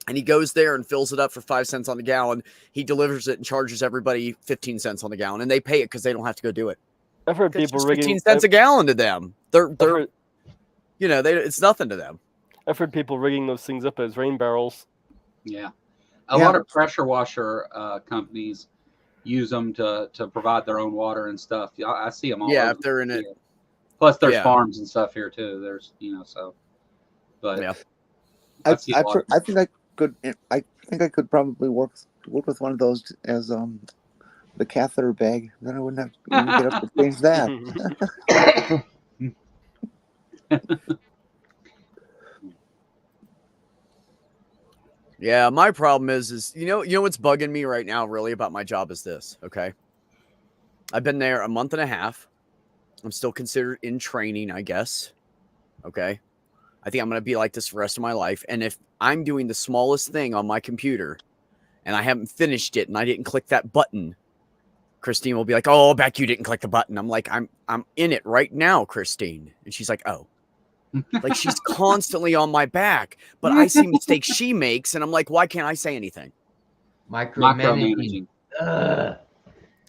And he goes there and fills it up for 5 cents on the gallon. He delivers it and charges everybody 15 cents on the gallon. And they pay it because they don't have to go do it. I've heard It's people just rigging 15 cents a gallon to them. They're heard, you know, it's nothing to them. I've heard people rigging those things up as rain barrels. Yeah. A lot of pressure washer companies use them to provide their own water and stuff. I see them all. Yeah, over if they're in it. here. Plus, there's Yeah. farms and stuff here too. There's, you know, so. But Yeah. I see a lot. think I could probably work with one of those as the catheter bag. Then I wouldn't have to even get up to change that. Yeah, my problem is you know what's bugging me right now really about my job is this, okay? I've been there a month and a half. I'm still considered in training, I guess. Okay? I think I'm going to be like this for the rest of my life. And if I'm doing the smallest thing on my computer and I haven't finished it and I didn't click that button, Christine will be like, "Oh, Beck, you didn't click the button." I'm like, I'm in it right now, Christine. And she's like, "Oh." Like she's constantly on my back, but I see mistakes she makes, and I'm like, why can't I say anything? Micromanaging.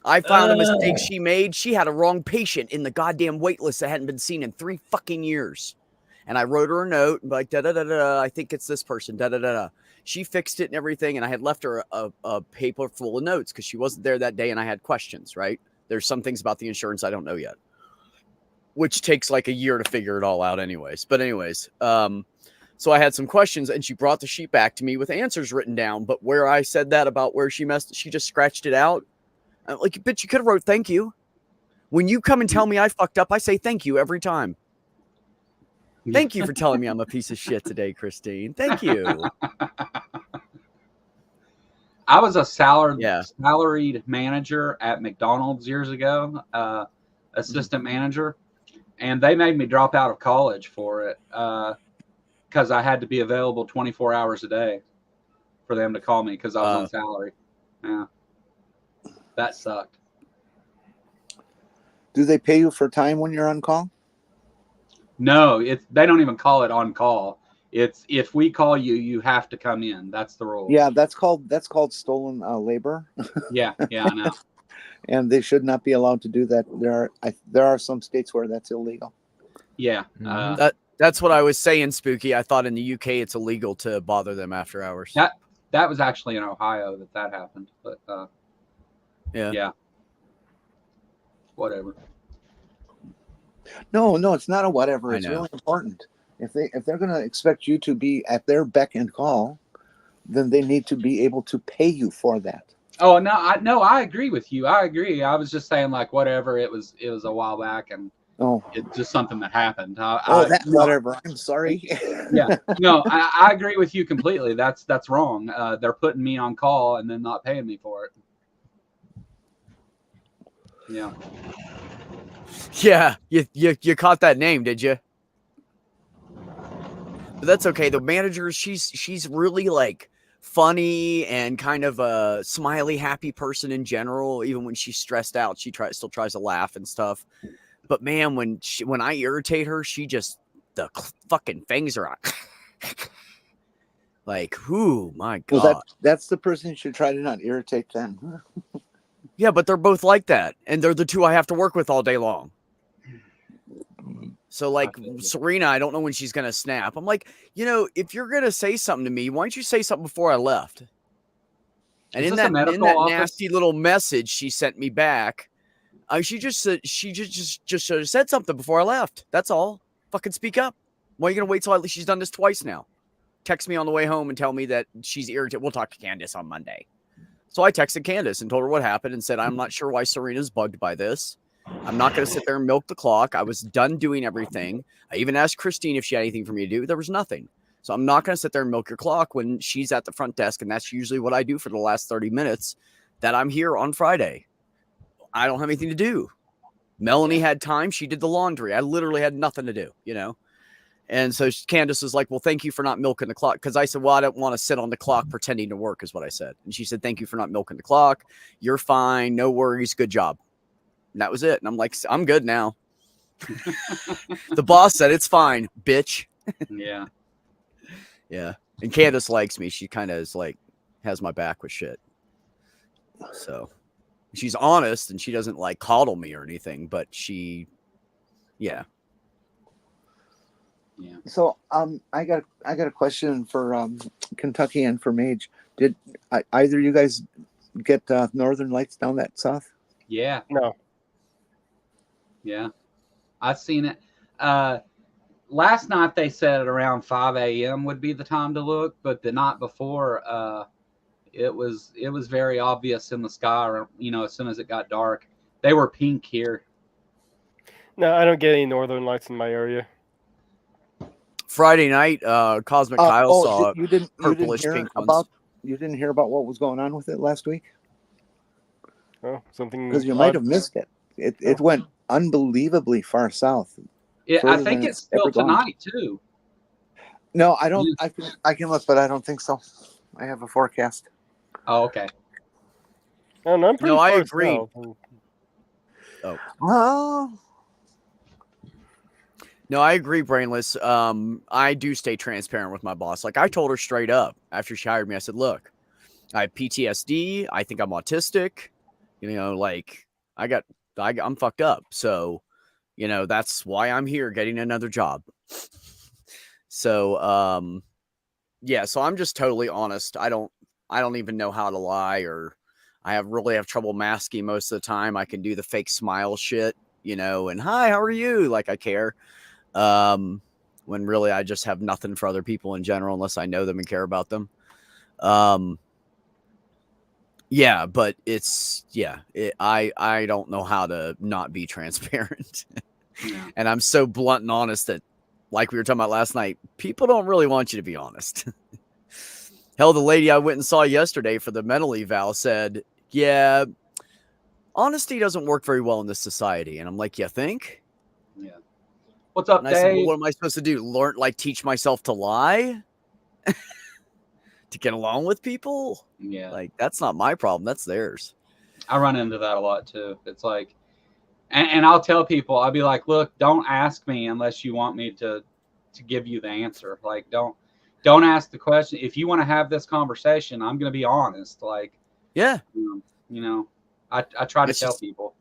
I found a mistake she made. She had a wrong patient in the goddamn wait list that hadn't been seen in 3 fucking years. And I wrote her a note, like, I think it's this person, She fixed it and everything, and I had left her a paper full of notes because she wasn't there that day, and I had questions, right? There's some things about the insurance I don't know yet, which takes like a year to figure it all out anyways. But anyways, so I had some questions and she brought the sheet back to me with answers written down. But where I said that about where she messed, she just scratched it out. I'm like, bitch, you could have wrote thank you. When you come and tell me I fucked up, I say thank you every time. Thank you for telling me I'm a piece of shit today, Christine. Thank you. I was a salaried manager at McDonald's years ago, assistant manager, and they made me drop out of college for it because I had to be available 24 hours a day for them to call me because I was on salary. Yeah, that sucked. Do they pay you for time when you're on call? No, they don't even call it on call. It's if we call you, you have to come in. That's the rule. Yeah, that's called stolen labor. Yeah, I know. And they should not be allowed to do that. There are some states where that's illegal. Yeah. That's what I was saying, Spooky. I thought in the UK it's illegal to bother them after hours. That was actually in Ohio that happened. But yeah. Whatever. No, it's not a whatever. It's I know. really important. If they're going to expect you to be at their beck and call, then they need to be able to pay you for that. Oh no, I agree with you. I agree. I was just saying like whatever. It was a while back, and it's just something that happened. Whatever. I'm sorry. Yeah, no, I agree with you completely. That's wrong. They're putting me on call and then not paying me for it. Yeah. Yeah, you caught that name, did you? But that's okay. The manager, she's really like funny and kind of a smiley, happy person in general. Even when she's stressed out, she still tries to laugh and stuff. But man, when I irritate her, she just the fucking fangs are out. Like, whoo, my God. Well, that's the person you should try to not irritate then. Yeah, but they're both like that, and they're the two I have to work with all day long. So, like, Serena, I don't know when she's going to snap. I'm like, if you're going to say something to me, why don't you say something before I left? And in that nasty little message she sent me back, she just should have said something before I left. That's all. Fucking speak up. Why are you going to wait till she's done this twice now? Text me on the way home and tell me that she's irritated. We'll talk to Candace on Monday. So I texted Candace and told her what happened and said, I'm not sure why Serena's bugged by this. I'm not going to sit there and milk the clock. I was done doing everything. I even asked Christine if she had anything for me to do. There was nothing. So I'm not going to sit there and milk your clock when she's at the front desk. And that's usually what I do for the last 30 minutes that I'm here on Friday. I don't have anything to do. Melanie had time. She did the laundry. I literally had nothing to do, And so Candace was like, well, thank you for not milking the clock. Because I said, well, I don't want to sit on the clock pretending to work is what I said. And she said, thank you for not milking the clock. You're fine. No worries. Good job. And that was it. And I'm like, I'm good now. The boss said, it's fine, bitch. Yeah. Yeah. And Candace likes me. She kind of is like, has my back with shit. So she's honest and she doesn't like coddle me or anything, but she, yeah. Yeah. So I got a question for Kentucky and for Mage. Did either of you guys get Northern Lights down that south? Yeah. No. Yeah. I've seen it. Last night they said at around 5 a.m. would be the time to look, but the night before, it was very obvious in the sky. You know, as soon as it got dark, they were pink here. No, I don't get any Northern Lights in my area. Friday night, Cosmic Kyle saw you didn't purplish hear pink about ones. you didn't hear about what was going on with it last week? Oh, something. Because you might have missed it. It went unbelievably far south. I Further think than it's still ever gone. tonight too. No, I don't. Yeah. I can look, but I don't think so. I have a forecast. Oh, okay. No, I'm pretty No, I far agree. south. Well, No, I agree, Brainless. I do stay transparent with my boss. Like I told her straight up after she hired me, I said, look, I have PTSD. I think I'm autistic. You know, like I'm fucked up. So, you know, that's why I'm here getting another job. So, yeah, so I'm just totally honest. I don't even know how to lie, or I really have trouble masking most of the time. I can do the fake smile shit, you know, and hi, how are you? Like I care. When really I just have nothing for other people in general, unless I know them and care about them. Yeah, but I don't know how to not be transparent. Yeah. And I'm so blunt and honest that, like we were talking about last night, people don't really want you to be honest. Hell, the lady I went and saw yesterday for the mental eval said, yeah, honesty doesn't work very well in this society. And I'm like, you think? Yeah. What's up, And I said, well, Dave? what am I supposed to do? Teach myself to lie? To get along with people? Yeah. Like, that's not my problem. That's theirs. I run into that a lot too. It's like, and I'll tell people, I'll be like, look, don't ask me unless you want me to give you the answer. Like, don't ask the question. If you want to have this conversation, I'm going to be honest. Like, Yeah. you know, I try to It's tell just- people,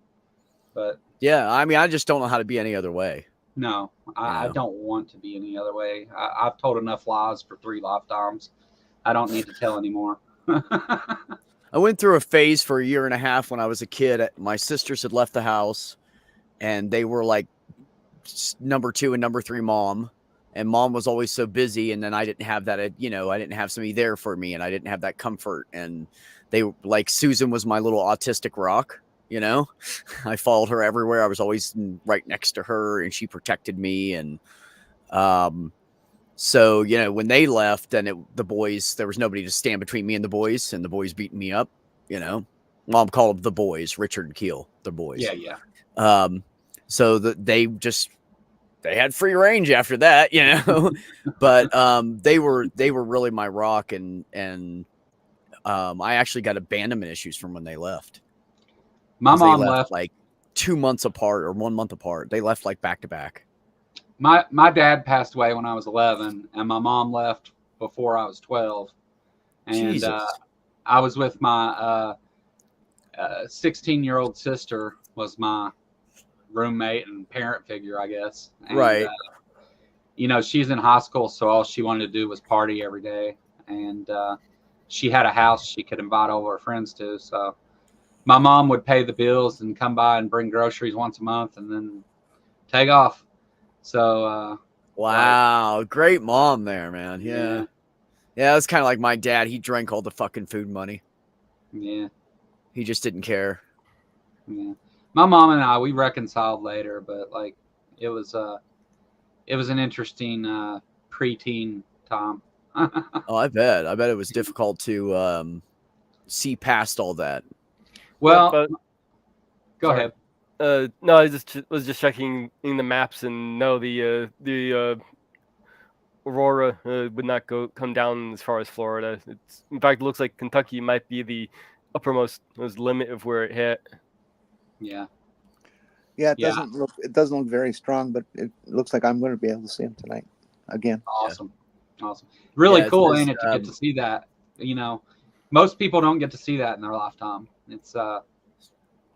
but Yeah. I mean, I just don't know how to be any other way. no, I Yeah. don't want to be any other way. I've told enough lies for 3 lifetimes. I don't need to tell anymore. I went through a phase for a year and a half when I was a kid. My sisters had left the house and they were like number 2 and number 3 mom. And mom was always so busy. And then I didn't have that, you know, I didn't have somebody there for me and I didn't have that comfort. And they like Susan was my little autistic rock, you know, I followed her everywhere. I was always right next to her and she protected me. And, so, you know, when they left and the boys, there was nobody to stand between me and the boys beating me up, you know, mom called them the boys, Richard and Keel, the boys. Yeah. So they had free range after that, you know, but, they were really my rock. And I actually got abandonment issues from when they left. My 'Cause they mom left like 2 months apart or 1 month apart. They left like back to back. My dad passed away when I was 11, and my mom left before I was 12. And Jesus. I was with my 16-year-old sister was my roommate and parent figure, I guess. And, Right. You know, she's in high school, so all she wanted to do was party every day. And she had a house she could invite all of her friends to. So my mom would pay the bills and come by and bring groceries once a month and then take off. So Wow, great mom there, man. Yeah. Yeah, it's kind of like my dad. He drank all the fucking food money. yeah. He just didn't care. Yeah. My mom and I, we reconciled later, but like it was an interesting preteen time. Oh, I bet it was difficult to see past all that. Well, But- go sorry. ahead. No, I was just checking in the maps, and no, the aurora would not come down as far as Florida. In fact, it looks like Kentucky might be the uppermost limit of where it hit. Yeah. Yeah, it Yeah. doesn't look very strong, but it looks like I'm going to be able to see them tonight again. Awesome. Really Yeah, it cool, says, ain't it, to get to see that? Most people don't get to see that in their lifetime. It's I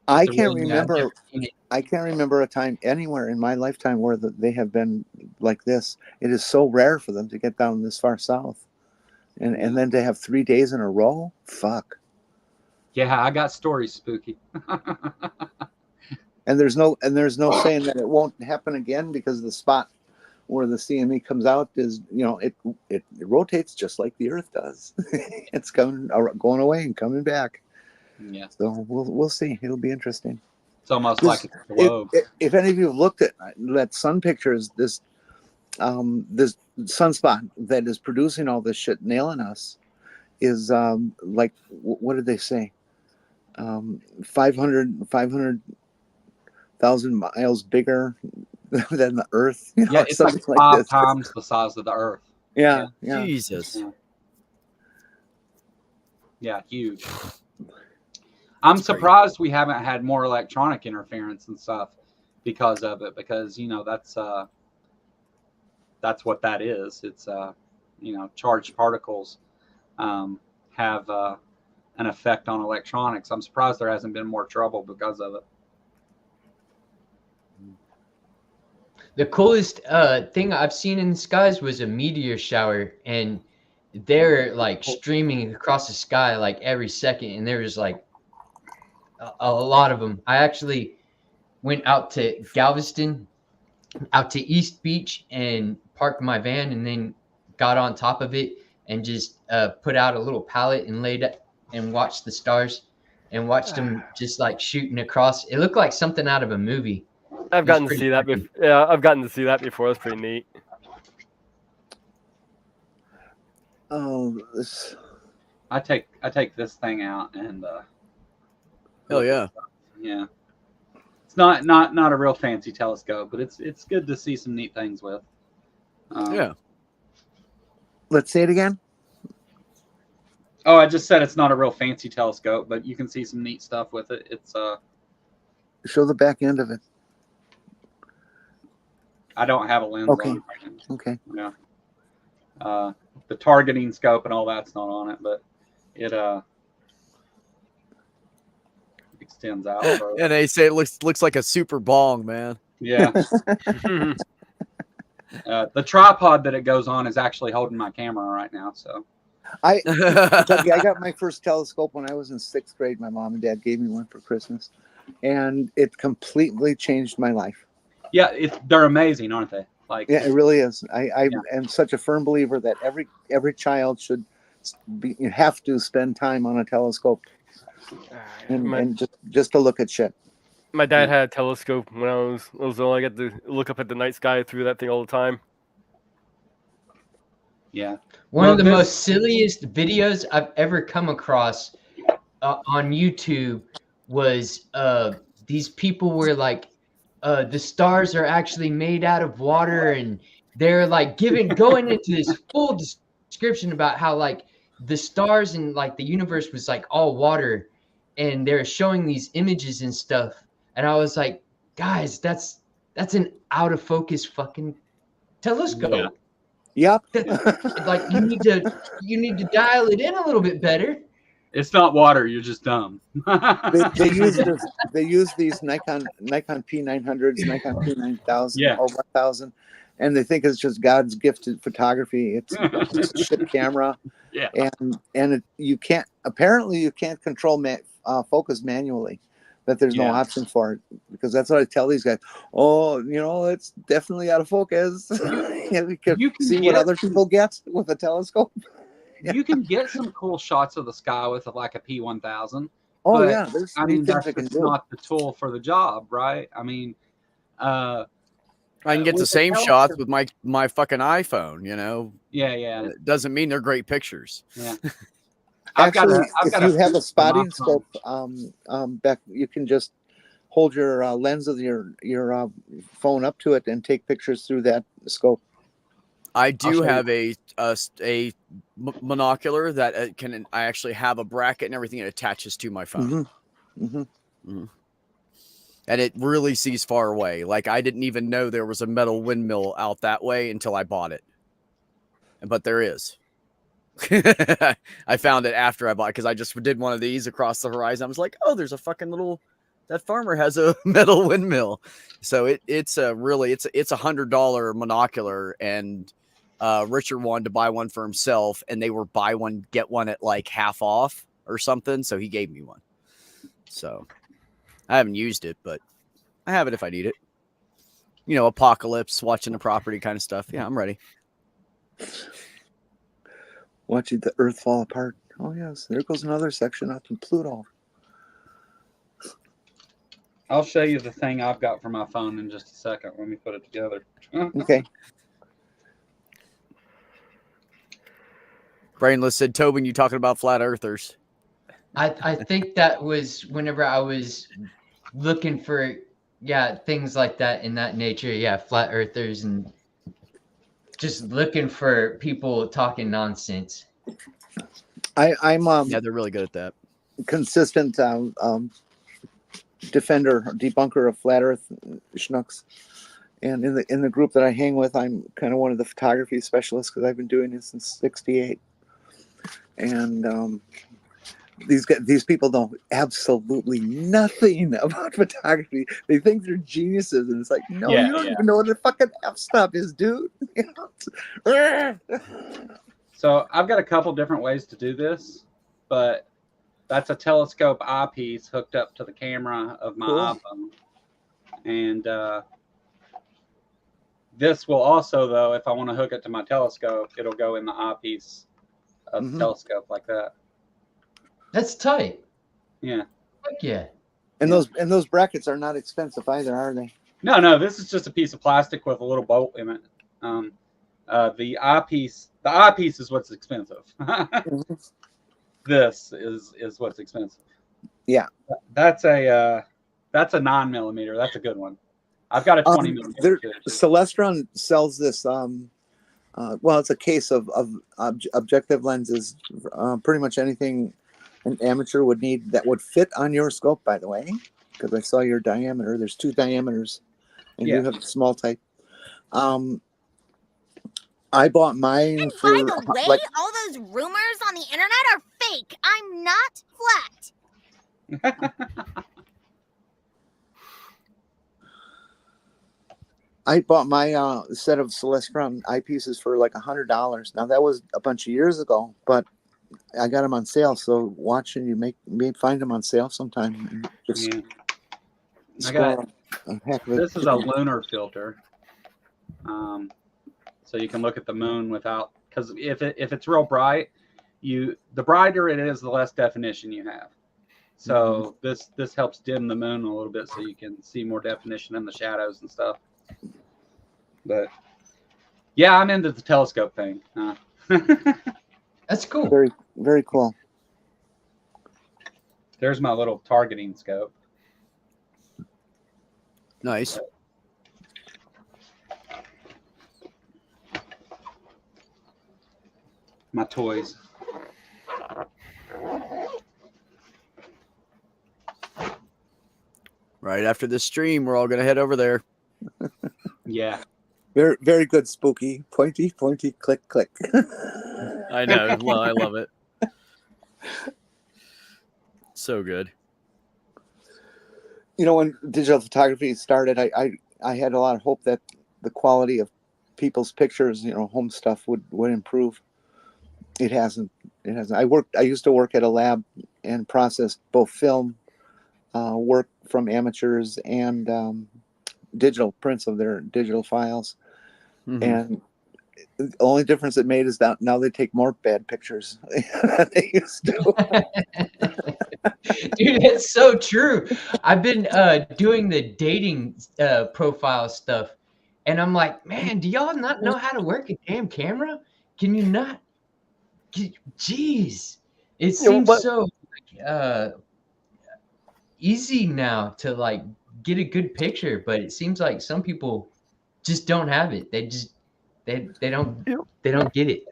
it's a can't really remember. seen it. I can't remember a time anywhere in my lifetime where they have been like this. It is so rare for them to get down this far south, and then to have 3 days in a row. Fuck. yeah, I got stories, Spooky. And there's no saying that it won't happen again, because the spot where the CME comes out is, it rotates just like the Earth does. It's going away and coming back. Yeah. So we'll see. It'll be interesting. It's almost This- like a globe. If any of you have looked at sun pictures, this sunspot that is producing all this shit, nailing us, is like, what did they say? 500,000 miles bigger than the Earth. Yeah, it's like something 5 this. times the size of the Earth. Yeah. Jesus. Yeah, huge. I'm surprised we haven't had more electronic interference and stuff because of it, because that's what that is. It's charged particles have an effect on electronics. I'm surprised there hasn't been more trouble because of it. The coolest thing I've seen in the skies was a meteor shower, and they're like streaming across the sky like every second, and there was like a lot of them. I actually went out to Galveston, out to East Beach, and parked my van, and then got on top of it and just put out a little pallet and laid it and watched the stars and watched them just like shooting across. It looked like something out of a movie. I've gotten to see that before. Yeah, I've gotten to see that before. That's pretty neat. Oh, I take this thing out and Hell yeah. yeah. It's not a real fancy telescope, but it's good to see some neat things with. Yeah. let's say it again. Oh, I just said it's not a real fancy telescope, but you can see some neat stuff with it. It's Show the back end of it. I don't have a lens Okay. on it right now. Okay. Yeah. The targeting scope and all that's not on it, but it extends out. further. And they say it looks like a super bong, man. Yeah. The tripod that it goes on is actually holding my camera right now. So I got my first telescope when I was in 6th grade. My mom and dad gave me one for Christmas, and it completely changed my life. yeah, they're amazing, aren't they? Like, Yeah, it really is. I Yeah. am such a firm believer that every child should you have to spend time on a telescope and just to look at shit. My dad had a telescope when I was little. I got to look up at the night sky through that thing all the time. yeah, One Well, of the this- most silliest videos I've ever come across on YouTube was these people were like, the stars are actually made out of water, and they're like going into this full description about how like the stars and like the universe was like all water, and they're showing these images and stuff. And I was like, guys, that's an out of focus fucking telescope. Yeah. Yep. Like you need to dial it in a little bit better. it's not water. You're just dumb. they use these Nikon P900s, Nikon P9000 Yeah. or 1000, and they think it's just God's gift to photography. It's a shit camera, Yeah. and you can't control focus manually. That there's no Yeah. option for it, because that's what I tell these guys. Oh, it's definitely out of focus. You can You can see what get- other people get with a telescope. You can get some cool shots of the sky with like a P1000. Oh But, yeah, there's I mean, things that's I can just do. not the tool for the job, right? I mean, I can get with the same telescope- shots with my fucking iPhone, yeah. It doesn't mean they're great pictures. Actually, if you have a spotting phone. scope, Beck, you can just hold your lens of your phone up to it and take pictures through that scope. I do show you. have a monocular that I actually have a bracket and everything. It attaches to my phone. Mm-hmm. And it really sees far away. Like I didn't even know there was a metal windmill out that way until I bought it. But there is. I found it after I bought it because I just did one of these across the horizon. I was like, oh, there's a fucking little, that farmer has a metal windmill. So it's a $100 monocular, and Richard wanted to buy one for himself, and they were buy one, get one at like half off or something. So he gave me one. So I haven't used it, but I have it if I need it. You know, apocalypse, watching the property kind of stuff. Yeah, I'm ready. Watching the Earth fall apart. Oh yes, there goes another section out in Pluto. I'll show you the thing I've got for my phone in just a second. Let me put it together. Okay. Brainless said, Tobin, you talking about flat earthers? I think that was whenever I was looking for things like that in that nature. Flat earthers and just looking for people talking nonsense. I'm Yeah, they're really good at that. consistent defender, debunker of flat Earth schnooks, and in the group that I hang with, I'm kind of one of the photography specialists because I've been doing this since '68, and these people know absolutely nothing about photography. They think they're geniuses, and it's like, no, Yeah, you don't yeah. even know what the fucking F stuff is, dude. So I've got a couple different ways to do this, but that's a telescope eyepiece hooked up to the camera of my Cool. iPhone. And this will also, though, if I want to hook it to my telescope, it'll go in the eyepiece of the telescope like that. That's tight. Yeah. Heck yeah. And those brackets are not expensive either, are they? No, this is just a piece of plastic with a little bolt in it. The eyepiece is what's expensive. This is what's expensive. Yeah. That's a 9mm. That's a good one. I've got a 20mm. too. Celestron sells this. Well, it's a case of objective lenses. Pretty much anything an amateur would need that would fit on your scope, by the way, because I saw your diameter. There's 2 diameters, and you have a small type. I bought mine And for by the way, all those rumors on the internet are fake. I'm not flat. I bought my set of Celestron eyepieces for like $100. Now that was a bunch of years ago, but I got them on sale. So watching you may find them on sale sometime. And just Yeah. I score got a heck of it. this is a lunar filter, so you can look at the moon without, because if it's real bright, the brighter it is, the less definition you have. So this helps dim the moon a little bit, so you can see more definition in the shadows and stuff. But yeah, I'm into the telescope thing. That's cool. Very, very cool. There's my little targeting scope. Nice. My toys. Right after this stream, we're all gonna head over there. Yeah. Very, very good, spooky. Pointy, pointy, click, click. I know. Well, I love it. So good. You know, when digital photography started, I had a lot of hope that the quality of people's pictures, home stuff would improve. It hasn't. It hasn't. I used to work at a lab and processed both film work from amateurs and digital prints of their digital files. Mhm. And the only difference it made is that now they take more bad pictures than they used to. Dude, it's so true. I've been doing the dating profile stuff, and I'm like, man, do y'all not know how to work a damn camera? Can you not? Jeez, it seems so easy now to like get a good picture, but it seems like some people just don't have it. They just They don't get it.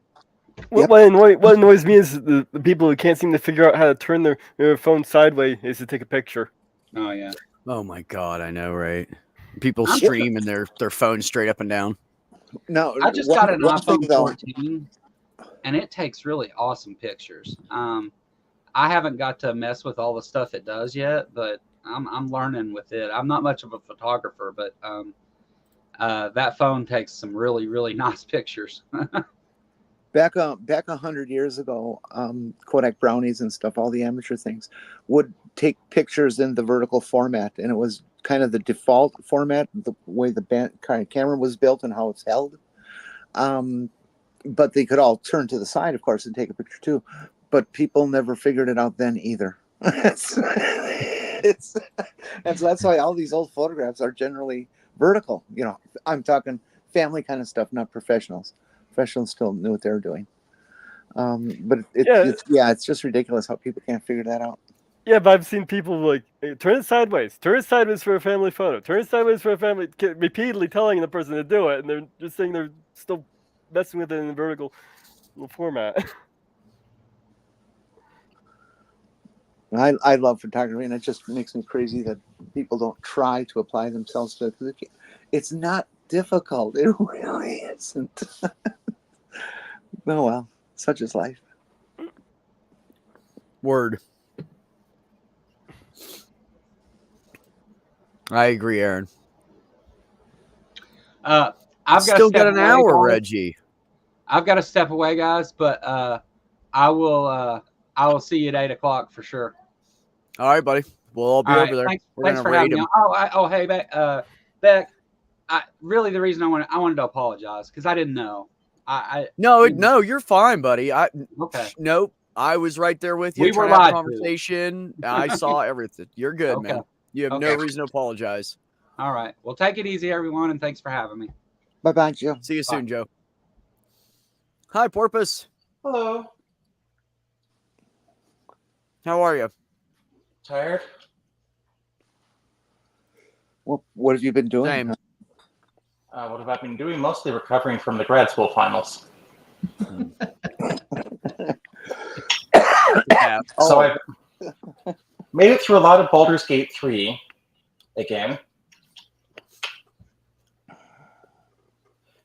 Yep. What annoys me is the people who can't seem to figure out how to turn their phone sideways is to take a picture. Oh yeah. Oh my god, I know, right? People I'm- stream and their phone straight up and down. No, I just got an iPhone 14, and it takes really awesome pictures. I haven't got to mess with all the stuff it does yet, but I'm learning with it. I'm not much of a photographer, but that phone takes some really, really nice pictures. Back 100 years ago, Kodak Brownies and stuff, all the amateur things, would take pictures in the vertical format, and it was kind of the default format, the way the kind of camera was built and how it's held. But they could all turn to the side, of course, and take a picture too. But people never figured it out then either. And so that's why all these old photographs are generally vertical. You know, I'm talking family kind of stuff, not professionals. Professionals still knew what they were doing. But it's just ridiculous how people can't figure that out. Yeah, but I've seen people like, hey, turn it sideways for a family photo, turn it sideways for a family, repeatedly telling the person to do it, and they're just saying they're still messing with it in the vertical format. I love photography, and it just makes me crazy that people don't try to apply themselves to it. It's not difficult. It really isn't. Oh well, such is life. Word. I agree, Aaron. I've Still got an hour, guys. Reggie. I've got to step away, guys, but I will see you at 8 o'clock for sure. All right, buddy. We'll all be All over right, there. Thanks for having me. Hey, Beck. Really, the reason I wanted to apologize because I didn't know. No, you're fine, buddy. Okay. Nope. I was right there with you. We were trying to have a lied to. conversation. I saw everything. You're good, Okay. man. You have no reason to apologize. All right. Well, take it easy, everyone, and thanks for having me. Bye-bye, Joe. See you soon, Joe. Hi, Porpoise. Hello. How are you? Tired? Well, what have you been doing? Same. What have I been doing? Mostly recovering from the grad school finals. Yeah. So I've made it through a lot of Baldur's Gate 3 again.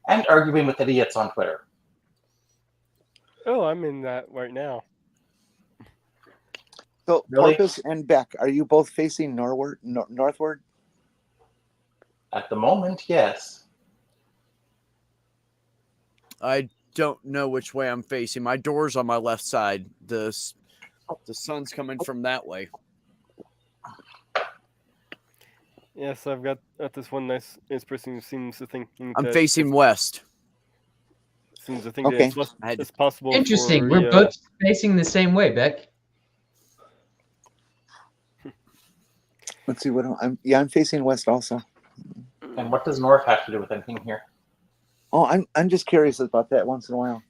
And arguing with idiots on Twitter. Oh, I'm in that right now. So, Really? Porpoise and Beck, are you both facing northward? At the moment, yes. I don't know which way I'm facing. My door's on my left side. The sun's coming from that way. Yes, I've got this one nice person who seems to think I'm facing west. Seems to think Okay. that it's possible. Interesting. For We're both facing the same way, Beck. Let's see what I'm facing west also. And what does north have to do with anything here? Oh, I'm just curious about that once in a while.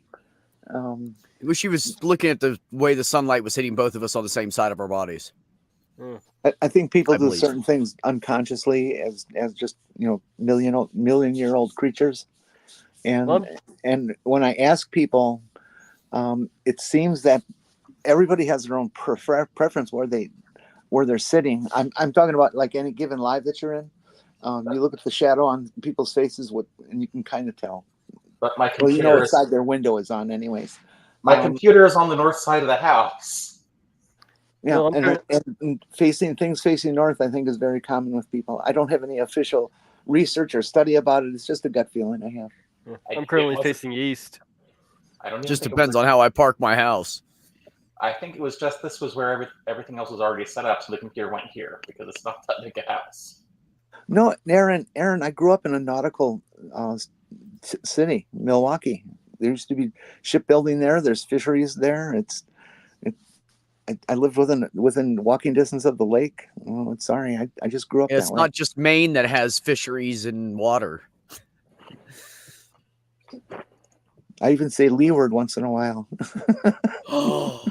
She was looking at the way the sunlight was hitting both of us on the same side of our bodies. I think people I do believe. certain things unconsciously as just million-year-old creatures, and when I ask people, it seems that everybody has their own preference where they're sitting. I'm talking about like any given live that you're in. You look at the shadow on people's faces, and you can kind of tell. But my Well, you know computer what side their window is on, anyways. my computer is on the north side of the house. Yeah, Well, and facing north, I think, is very common with people. I don't have any official research or study about it. It's just a gut feeling I have. I'm currently facing east. I don't even Just think it depends was- on how I park my house. I think it was just this was where everything else was already set up, so the computer went here because it's not that big a house. No, Aaron, I grew up in a nautical city, Milwaukee. There used to be shipbuilding there. There's fisheries there. I lived within walking distance of the lake. Oh, sorry, I just grew up It's that way. not just Maine that has fisheries and water. I even say leeward once in a while. Oh,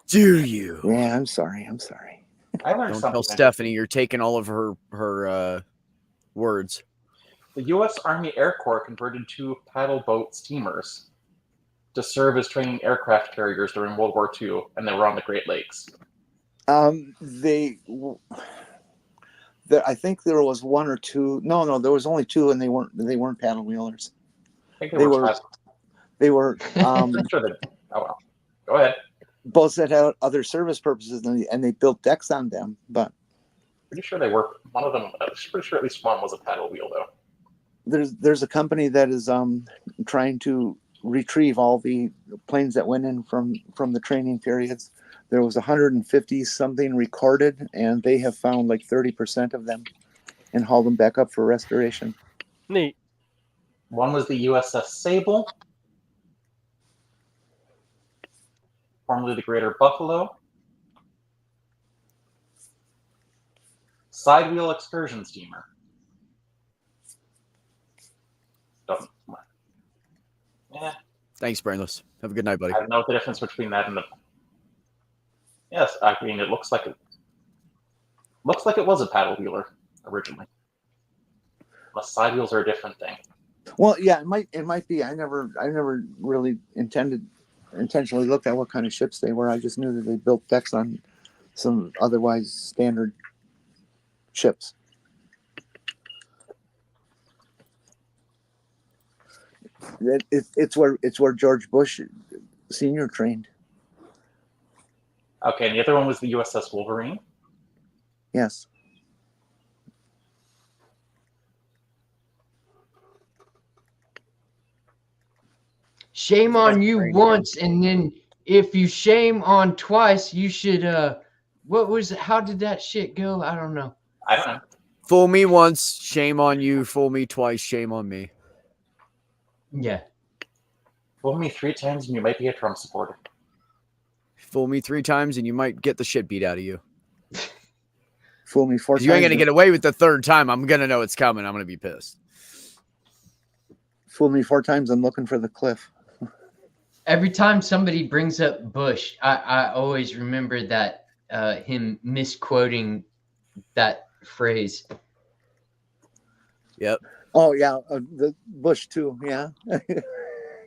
do you? Yeah, I'm sorry. I learned Don't something. tell Stephanie you're taking all of her words. The U.S. Army Air Corps converted 2 paddle boat steamers to serve as training aircraft carriers during World War II, and they were on the Great Lakes. I think there was 1 or 2. No, there was only 2, and they weren't paddle wheelers. I think They were. They were Pretty sure that. Oh well. Go ahead. boats that had other service purposes, and they built decks on them. But Pretty sure they were. One of them. I'm pretty sure at least one was a paddle wheel, though. there's a company that is trying to retrieve all the planes that went in from the training periods. There was 150 something recorded, and they have found like 30% of them and hauled them back up for restoration. Neat. One was the USS Sable, formerly the Greater Buffalo. Sidewheel excursion steamer. Doesn't. Yeah, Thanks, Brainless. Have a good night, buddy. I don't know the difference between that and the. Yes, I mean it looks like it was a paddle wheeler originally. Unless side wheels are a different thing. Well, yeah, it might be. I never really intentionally looked at what kind of ships they were. I just knew that they built decks on some otherwise standard ships. It's where George Bush Sr. trained. Okay, and the other one was the USS Wolverine. Yes. Shame on you once, and then if you shame on twice, you should what was it? How did that shit go? I don't know. I don't know. Fool me once, shame on you. Fool me twice, shame on me. Yeah. Fool me 3 times and you might be a Trump supporter. Fool me 3 times and you might get the shit beat out of you. Fool me 4 times. You ain't gonna get away with the 3rd time. I'm gonna know it's coming. I'm gonna be pissed. Fool me 4 times. I'm looking for the cliff. Every time somebody brings up Bush, I always remember that him misquoting that phrase. Yep. Oh yeah, the Bush too. Yeah.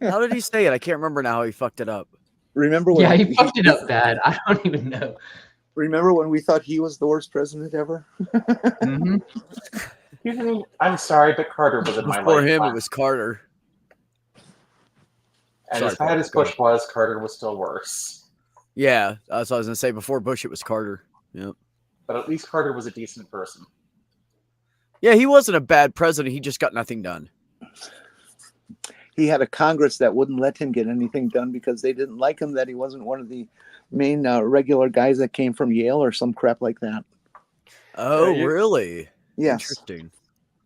How did he say it? I can't remember now how he fucked it up. Remember when? Yeah, he fucked it up bad. I don't even know. Remember when we thought he was the worst president ever? Mm-hmm. I'm sorry, but Carter was in my life. Before him, it was Carter. And Sorry, as bad as Carter. Bush was, Carter was still worse. Yeah, that's what I was gonna say. Before Bush, it was Carter. Yep. But at least Carter was a decent person. Yeah, he wasn't a bad president. He just got nothing done. He had a Congress that wouldn't let him get anything done because they didn't like him, that he wasn't one of the main regular guys that came from Yale or some crap like that. Oh, really? Yes. Interesting.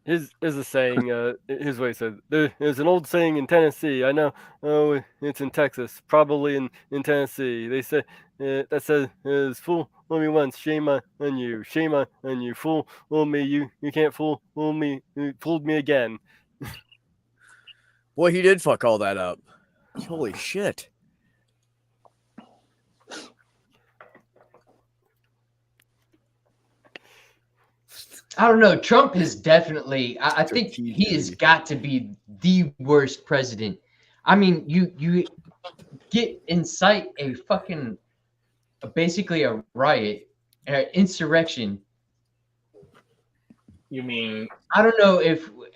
His a saying. His way said, "There's an old saying in Tennessee. I know. Oh, it's in Texas, probably in Tennessee. They say that says fool me once, shame on you. Shame on you. Fool me. You can't fool me. You fooled me again." Boy, he did fuck all that up. Holy shit. I don't know. Trump is definitely. I think Strategic. he has got to be the worst president. I mean, you incite a fucking basically a riot, insurrection. You mean I don't know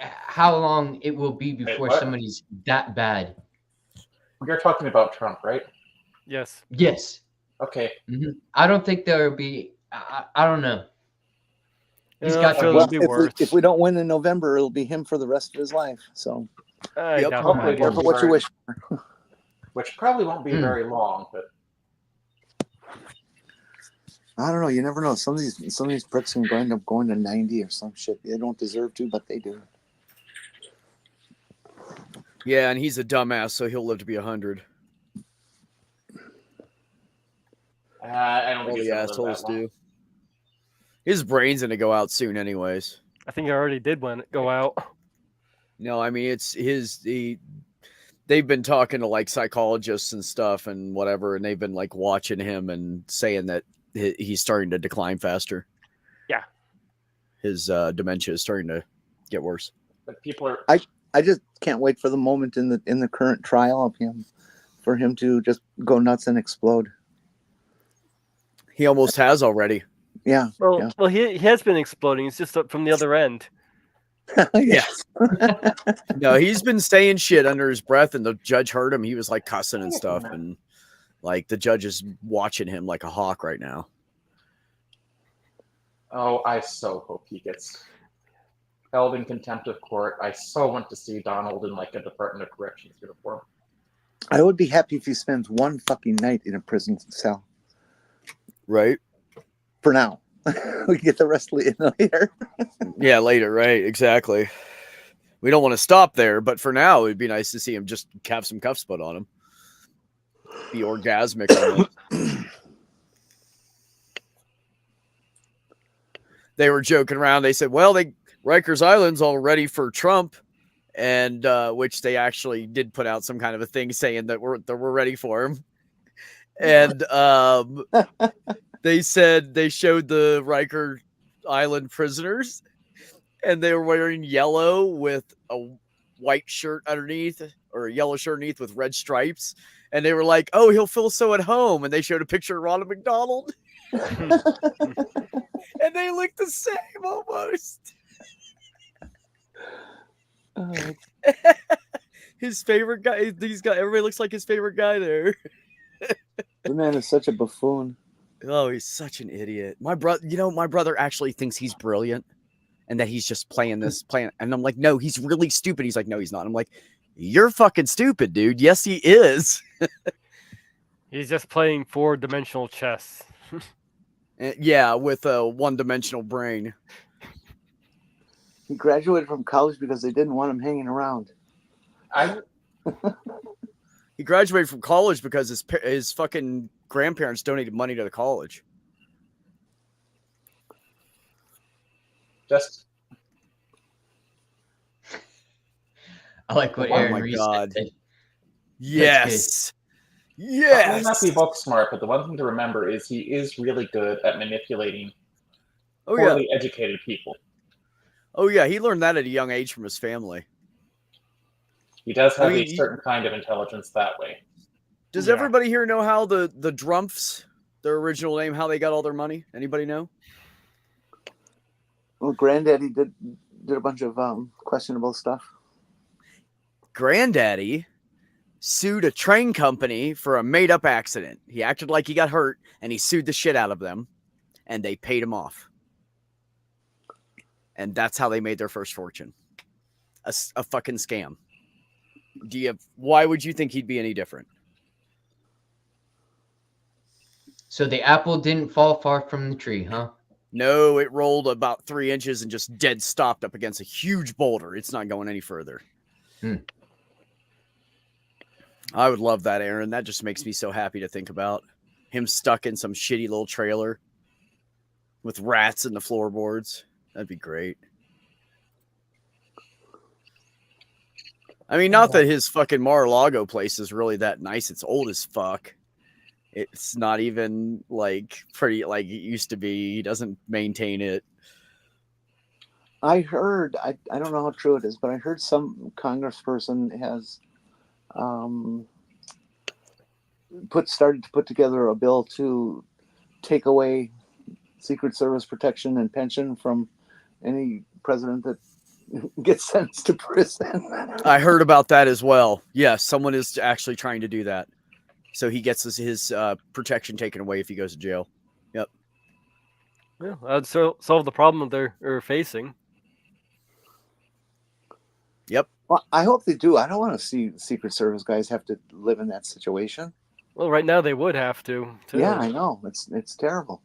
how long it will be before what? somebody's that bad. you're talking about Trump, right? Yes. Yes. Okay. I don't think there will be. I don't know. He's Yeah, got I to feel be. it'd be worse. If we don't win in November, it'll be him for the rest of his life. So I Yep. doubt Oh that. my careful what you wish for. Which probably won't be very long, but I don't know. You never know. Some of these pricks can end up going to 90 or some shit. They don't deserve to, but they do. Yeah, and he's a dumbass, so he'll live to be 100. I don't All think the he's gonna live assholes that long. do. His brain's gonna go out soon, anyways. I think I already did go out. No, I mean they've been talking to like psychologists and stuff and whatever, and they've been like watching him and saying that he's starting to decline faster. Yeah. His dementia is starting to get worse. But people are. I just can't wait for the moment in the current trial of him, for him to just go nuts and explode. He almost has already. Yeah. Well, yeah. well, he has been exploding. It's just from the other end. Yes. No, he's been saying shit under his breath, and the judge heard him. He was like cussing and stuff, and like the judge is watching him like a hawk right now. Oh, I so hope he gets held in contempt of court. I so want to see Donald in like a Department of Corrections uniform. I would be happy if he spends one fucking night in a prison cell. Right? For now. We get the rest later. Yeah, later, right? Exactly. We don't want to stop there, but for now, it'd be nice to see him just have some cuffs put on him. Be orgasmic on it. They were joking around. They said, well, Rikers Island's all ready for Trump, and which they actually did put out some kind of a thing saying that we're ready for him. And they said they showed the Riker Island prisoners, and they were wearing yellow with a white shirt underneath, or a yellow shirt underneath with red stripes. And they were like, oh, he'll feel so at home. And they showed a picture of Ronald McDonald. And they look the same almost. His favorite guy. Everybody looks like his favorite guy there. The man is such a buffoon. Oh, he's such an idiot. My brother actually thinks he's brilliant and that he's just playing. And I'm like, no, he's really stupid. He's like, no, he's not. I'm like, you're fucking stupid, dude. Yes, he is. He's just playing 4-dimensional chess. Yeah, with a one-dimensional brain. He graduated from college because they didn't want him hanging around. He graduated from college because his fucking grandparents donated money to the college. Just I like what Oh Aaron my Reese God. said. Yes. He may not Yes. be book smart, but the one thing to remember is he is really good at manipulating Oh yeah. poorly educated people. Oh yeah. He learned that at a young age from his family. He does have I mean, a certain kind of intelligence that way. Does Yeah. everybody here know how the Drumps, their original name, how they got all their money? Anybody know? Well, Granddaddy did a bunch of questionable stuff. Granddaddy sued a train company for a made-up accident. He acted like he got hurt, and he sued the shit out of them, and they paid him off. And that's how they made their first fortune. A fucking scam. Why would you think he'd be any different? So the apple didn't fall far from the tree, huh? No, it rolled about 3 inches and just dead stopped up against a huge boulder. It's not going any further. I would love that, Aaron. That just makes me so happy to think about him stuck in some shitty little trailer with rats in the floorboards. That'd be great. I mean, not that his fucking Mar-a-Lago place is really that nice. It's old as fuck. It's not even like pretty like it used to be. He doesn't maintain it. I heard, I don't know how true it is, but I heard some congressperson has started to put together a bill to take away Secret Service protection and pension from any president that gets sentenced to prison. I heard about that as well. Yes, someone is actually trying to do that. So he gets his protection taken away if he goes to jail. Yep. Yeah, that'd solve the problem they're facing. Yep. Well, I hope they do. I don't want to see Secret Service guys have to live in that situation. Well, right now they would have to. Too. Yeah, I know. It's terrible.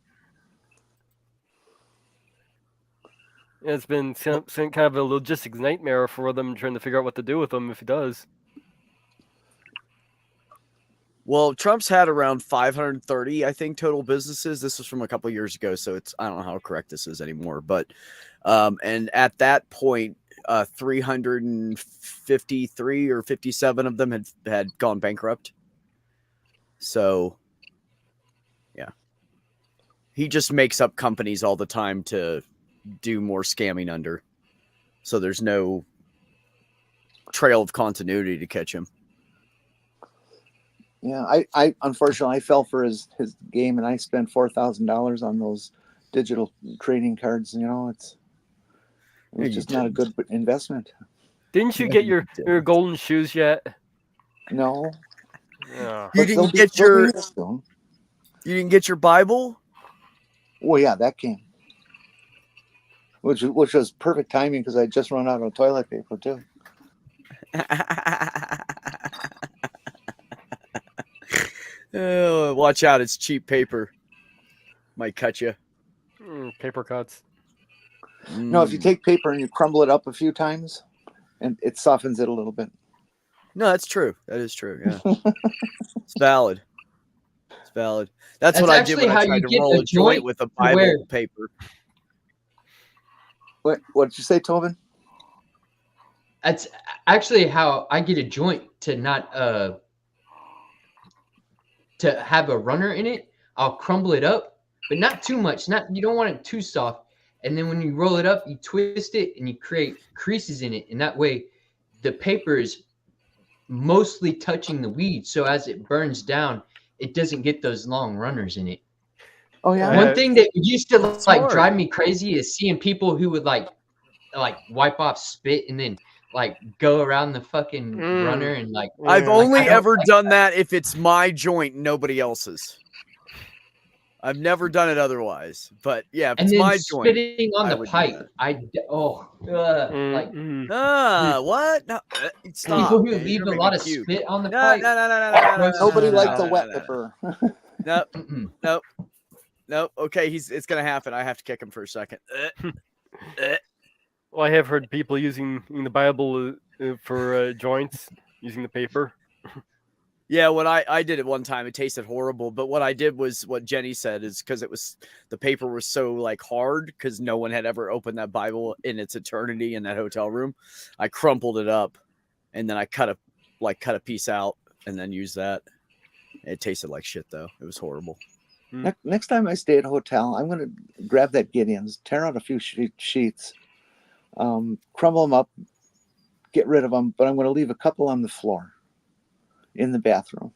It's been some kind of a logistics nightmare for them trying to figure out what to do with him if he does. Well, Trump's had around 530, I think, total businesses. This was from a couple of years ago, so I don't know how correct this is anymore. But and at that point, 353 or 57 of them had gone bankrupt. So, yeah, he just makes up companies all the time to do more scamming under. So there's no trail of continuity to catch him. Yeah, I unfortunately I fell for his game, and I spent $4,000 on those digital trading cards. You know, it Yeah, was you just not a good investment. Didn't you get your golden shoes yet? No, Yeah. You but they'll didn't be- get they'll be your here soon. you didn't get your Bible? Well, yeah, that came, which was perfect timing because I just run out of toilet paper too. Oh, watch out! It's cheap paper. Might cut you. Paper cuts. No, if you take paper and you crumble it up a few times, and it softens it a little bit. No, that's true. That is true. Yeah, it's valid. It's valid. That's That's what I did actually when how I you tried to get roll a a joint joint with a to Bible where- paper. What did you say, Tobin? That's actually how I get a joint to not to have a runner in it. I'll crumble it up, but not too much. You don't want it too soft. And then when you roll it up, you twist it and you create creases in it, and that way the paper is mostly touching the weed. So as it burns down, it doesn't get those long runners in it. Oh yeah, One thing that used to like Smart. drive me crazy is seeing people who would like wipe off spit and then like go around the fucking runner and like I've Yeah. only I don't ever like done that if it's my joint, nobody else's. I've never done it otherwise. But yeah, if and it's then my joint. spitting on I the would do pipe. that. Like What? No, stop. people who man. You're leave gonna a make lot me of puke. spit on the No, pipe. no. nobody No, likes no, a wet pepper. Nope. Mm-mm. Nope. Okay, it's gonna happen. I have to kick him for a second. Well, I have heard people using the Bible for joints, using the paper. Yeah, when I did it one time, it tasted horrible. But what I did was what Jenny said is because the paper was so like hard because no one had ever opened that Bible in its eternity in that hotel room. I crumpled it up, and then I cut a piece out and then used that. It tasted like shit though. It was horrible. Next time I stay at a hotel, I'm going to grab that Gideon's, tear out a few sheets, crumble them up, get rid of them, but I'm going to leave a couple on the floor in the bathroom.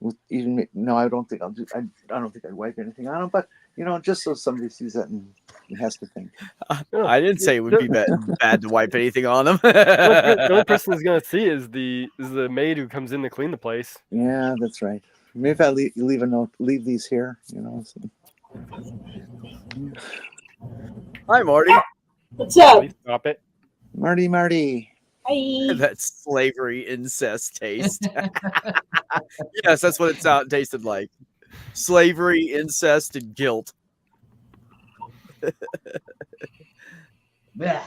I don't think I'll do. I don't think I'd wipe anything on them, but just so somebody sees that and has to think. I didn't say it would be bad to wipe anything on them. The only person who's gonna see is the maid who comes in to clean the place. Yeah, that's right. Maybe if I leave a note, leave these here. So. Hi, Marty. What's up? Please stop it. Marty. Hi. That slavery incest taste. Yes, that's what it tasted like. Slavery, incest, and guilt. Bleh.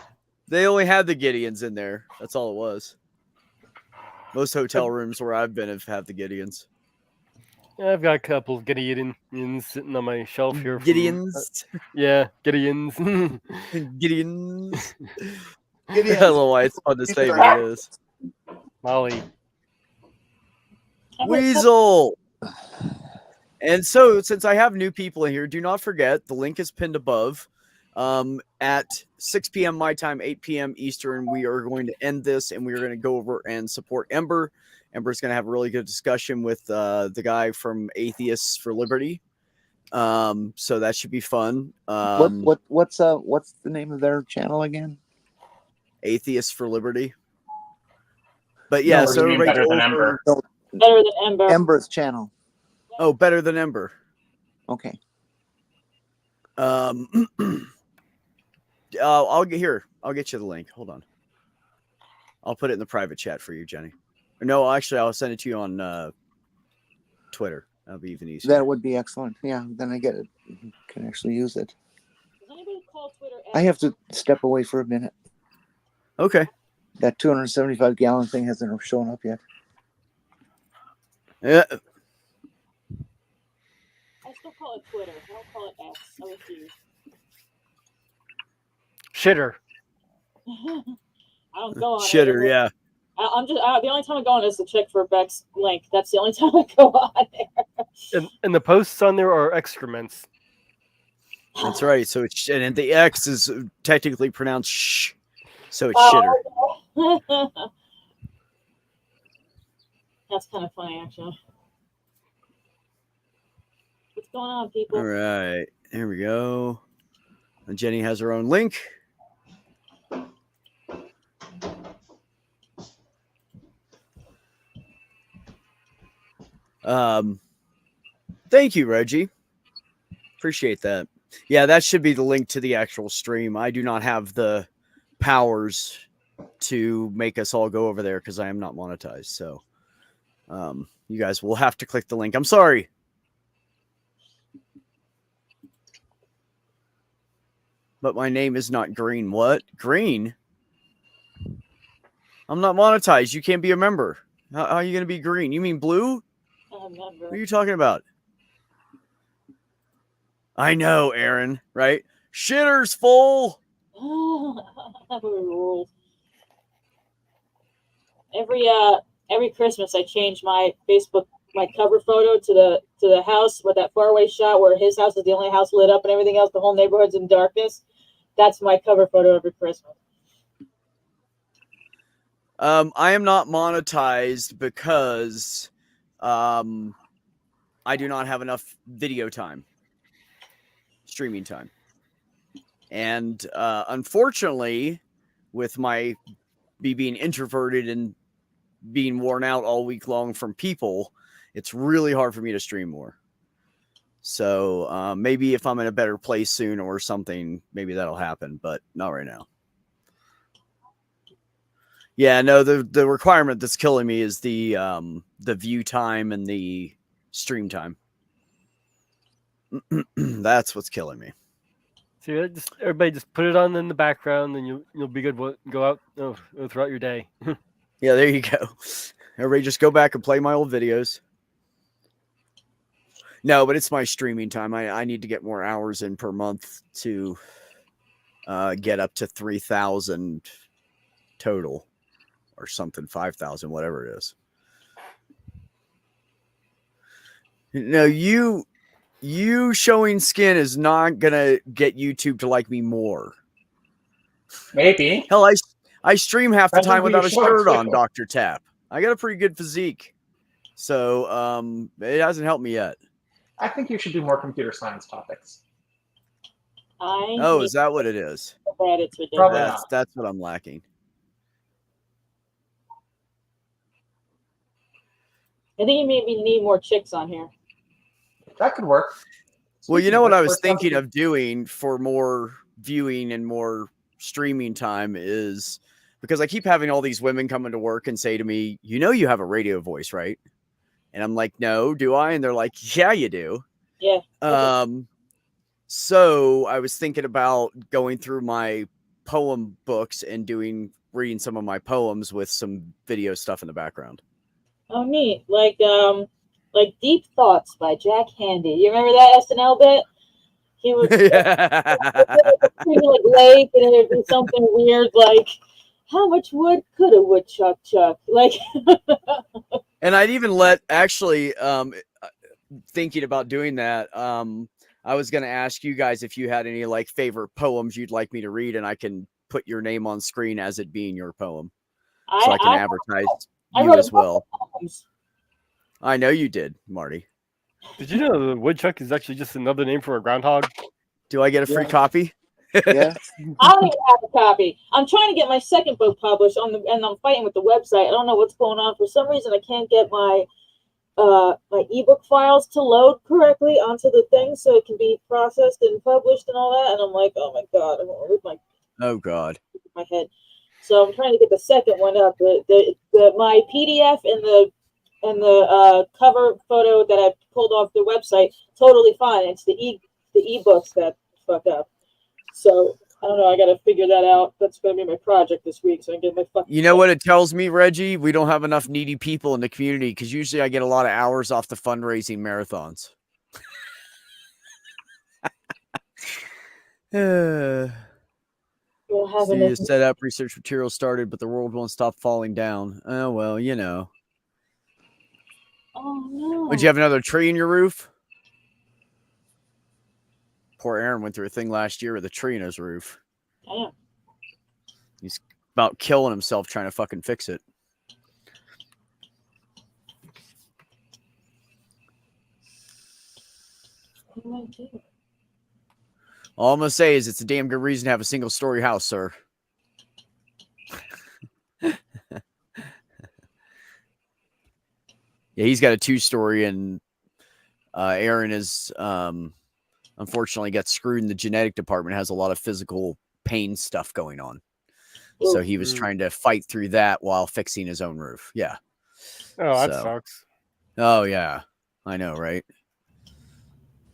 They only had the Gideons in there. That's all it was. Most hotel rooms where I've been have the Gideons. Yeah, I've got a couple of Gideons sitting on my shelf here. Gideons. Yeah, Gideons. Gideons. I Gideons. don't know why it's fun to say, but it is. Molly. Weasel. And so, since I have new people in here, do not forget the link is pinned above. At 6 p.m. my time, 8 p.m. Eastern, we are going to end this and we are going to go over and support Ember. Ember's going to have a really good discussion with the guy from Atheists for Liberty. So that should be fun. What's the name of their channel again? Atheists for Liberty. But yeah, No, so you mean everybody better go than over. Ember. Better than Ember. Ember's channel. Oh, better than Ember. Okay. I'll get you the link. Hold on. I'll put it in the private chat for you, Jenny. No, actually, I'll send it to you on Twitter. That'll be even easier. That would be excellent. Yeah, then I get it. Can actually use it. Does anybody call Twitter I have to step away for a minute. Okay. That 275-gallon thing hasn't shown up yet. Yeah. I still call it Twitter. I don't call it X. I refuse. Shitter. I don't go on Shitter, it. yeah. I'm just the only time I go on is to check for Beck's link. That's the only time I go on there. And the posts on there are excrements. That's right. So it's and the X is technically pronounced sh. So it's Oh, shitter. That's kind of funny, actually. What's going on, people? All right. Here we go. And Jenny has her own link. Thank you, Reggie. Appreciate that. Yeah, that should be the link to the actual stream. I do not have the powers to make us all go over there because I am not monetized. So you guys will have to click the link. I'm sorry. But my name is not Green. What? Green? I'm not monetized. You can't be a member. How are you going to be green? You mean blue? What are you talking about? I know, Aaron, right? Shitter's full. Rules. Every Christmas I change my Facebook, my cover photo to the house with that faraway shot where his house is the only house lit up and everything else, the whole neighborhood's in darkness. That's my cover photo every Christmas. I am not monetized because I do not have enough video time, streaming time. And unfortunately, with me being introverted and being worn out all week long from people, it's really hard for me to stream more. So maybe if I'm in a better place soon or something, maybe that'll happen, but not right now. Yeah, no, the requirement that's killing me is the view time and the stream time. That's what's killing me. See, everybody just put it on in the background, and you'll be good. Go out throughout your day. Yeah, there you go. Everybody just go back and play my old videos. No, but it's my streaming time. I need to get more hours in per month to get up to 3,000 total or something, 5,000, whatever it is. No, you showing skin is not going to get YouTube to like me more. Maybe. Hell, I stream half the Depends on time who without you're a showing shirt to. on, Dr. Tap. I got a pretty good physique. So it hasn't helped me yet. I think you should do more computer science topics. Oh, is that what it is? It's ridiculous. Probably not. That's what I'm lacking. I think you maybe need more chicks on here. That could work. Well, you Speaking know what of I which, was what's up thinking with- of doing for more viewing and more streaming time is because I keep having all these women come into work and say to me, you know, you have a radio voice, right? And I'm like, no, do I? And they're like, yeah, you do. Yeah. So I was thinking about going through my poem books and reading some of my poems with some video stuff in the background. Oh, neat. Like Deep Thoughts by Jack Handy. You remember that SNL bit? He would Yeah. like lake, and it'd be something weird like, how much wood could a woodchuck chuck? Like, And I'd even thinking about doing that, I was going to ask you guys if you had any like favorite poems you'd like me to read, and I can put your name on screen as it being your poem, so I can advertise you as well. Poems. I know you did, Marty. Did you know the woodchuck is actually just another name for a groundhog? Do I get a free copy? Yeah. I don't even have a copy. I'm trying to get my second book published and I'm fighting with the website. I don't know what's going on. For some reason, I can't get my my ebook files to load correctly onto the thing so it can be processed and published and all that. And I'm like, oh my god, I'm gonna rip my head. So I'm trying to get the second one up. My PDF and the cover photo that I pulled off the website totally fine. It's the ebooks that fuck up. So I don't know. I got to figure that out. That's going to be my project this week. So I can get my fucking. You know what it tells me, Reggie? We don't have enough needy people in the community because usually I get a lot of hours off the fundraising marathons. We'll have See, enough- you set up, research material started, but the world won't stop falling down. Oh, well, you know. Oh no! Would you have another tree in your roof? Poor Aaron went through a thing last year with a tree in his roof. Damn. He's about killing himself trying to fucking fix it. All I'm gonna say is it's a damn good reason to have a single story house, sir. Yeah, he's got a 2-story, and Aaron is unfortunately got screwed in the genetic department, has a lot of physical pain stuff going on. So he was trying to fight through that while fixing his own roof. Yeah. Oh, that So- sucks. Oh yeah, I know, right?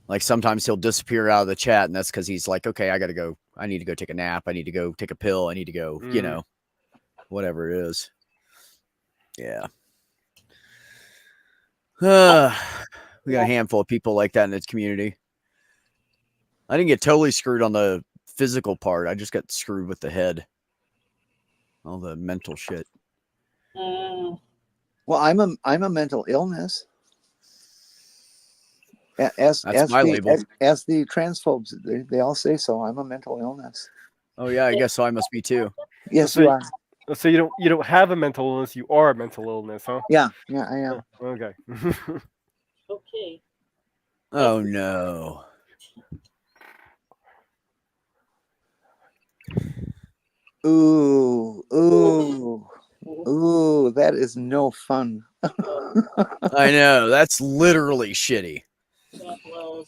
Like sometimes he'll disappear out of the chat, and that's because he's like, okay, I gotta go. I need to go take a nap. I need to go take a pill. I need to go, you know, whatever it is. Yeah. We got a handful of people like that in this community. I didn't get totally screwed on the physical part. I just got screwed with the head. All the mental shit. Mm. Well, I'm a mental illness. As my label. as the transphobes, they all say so. I'm a mental illness. Oh yeah, I guess so. I must be too. Yes, So you are. So you don't have a mental illness. You are a mental illness, huh? Yeah, I am. Oh, okay. Okay. Oh no. Ooh, that is no fun. I know. That's literally shitty. That was.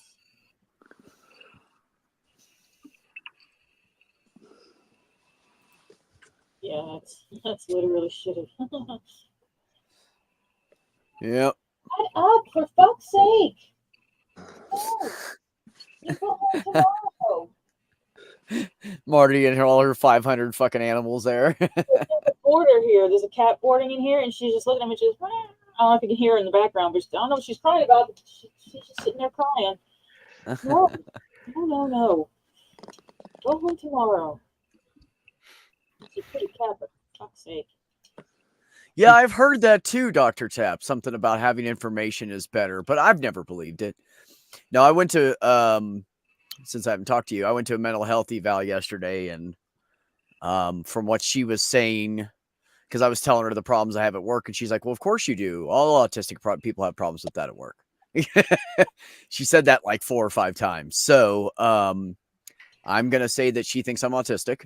Yeah, that's literally shitty. Yep. Shut up, for fuck's sake! Oh, you go home tomorrow. Marty and all her 500 fucking animals there. There's a boarder here. There's a cat boarding in here, and she's just looking at me. She's, I don't know if you can hear her in the background, but I don't know what she's crying about. But she's just sitting there crying. No. Go home tomorrow. She's a pretty cat, but for fuck's sake. Yeah, I've heard that too, Dr. Tap. Something about having information is better, but I've never believed it. No, I went to since I haven't talked to you, I went to a mental health eval yesterday, and from what she was saying, because I was telling her the problems I have at work, and she's like, well, of course you do. All autistic people have problems with that at work. She said that like 4 or 5 times. So I'm going to say that she thinks I'm autistic,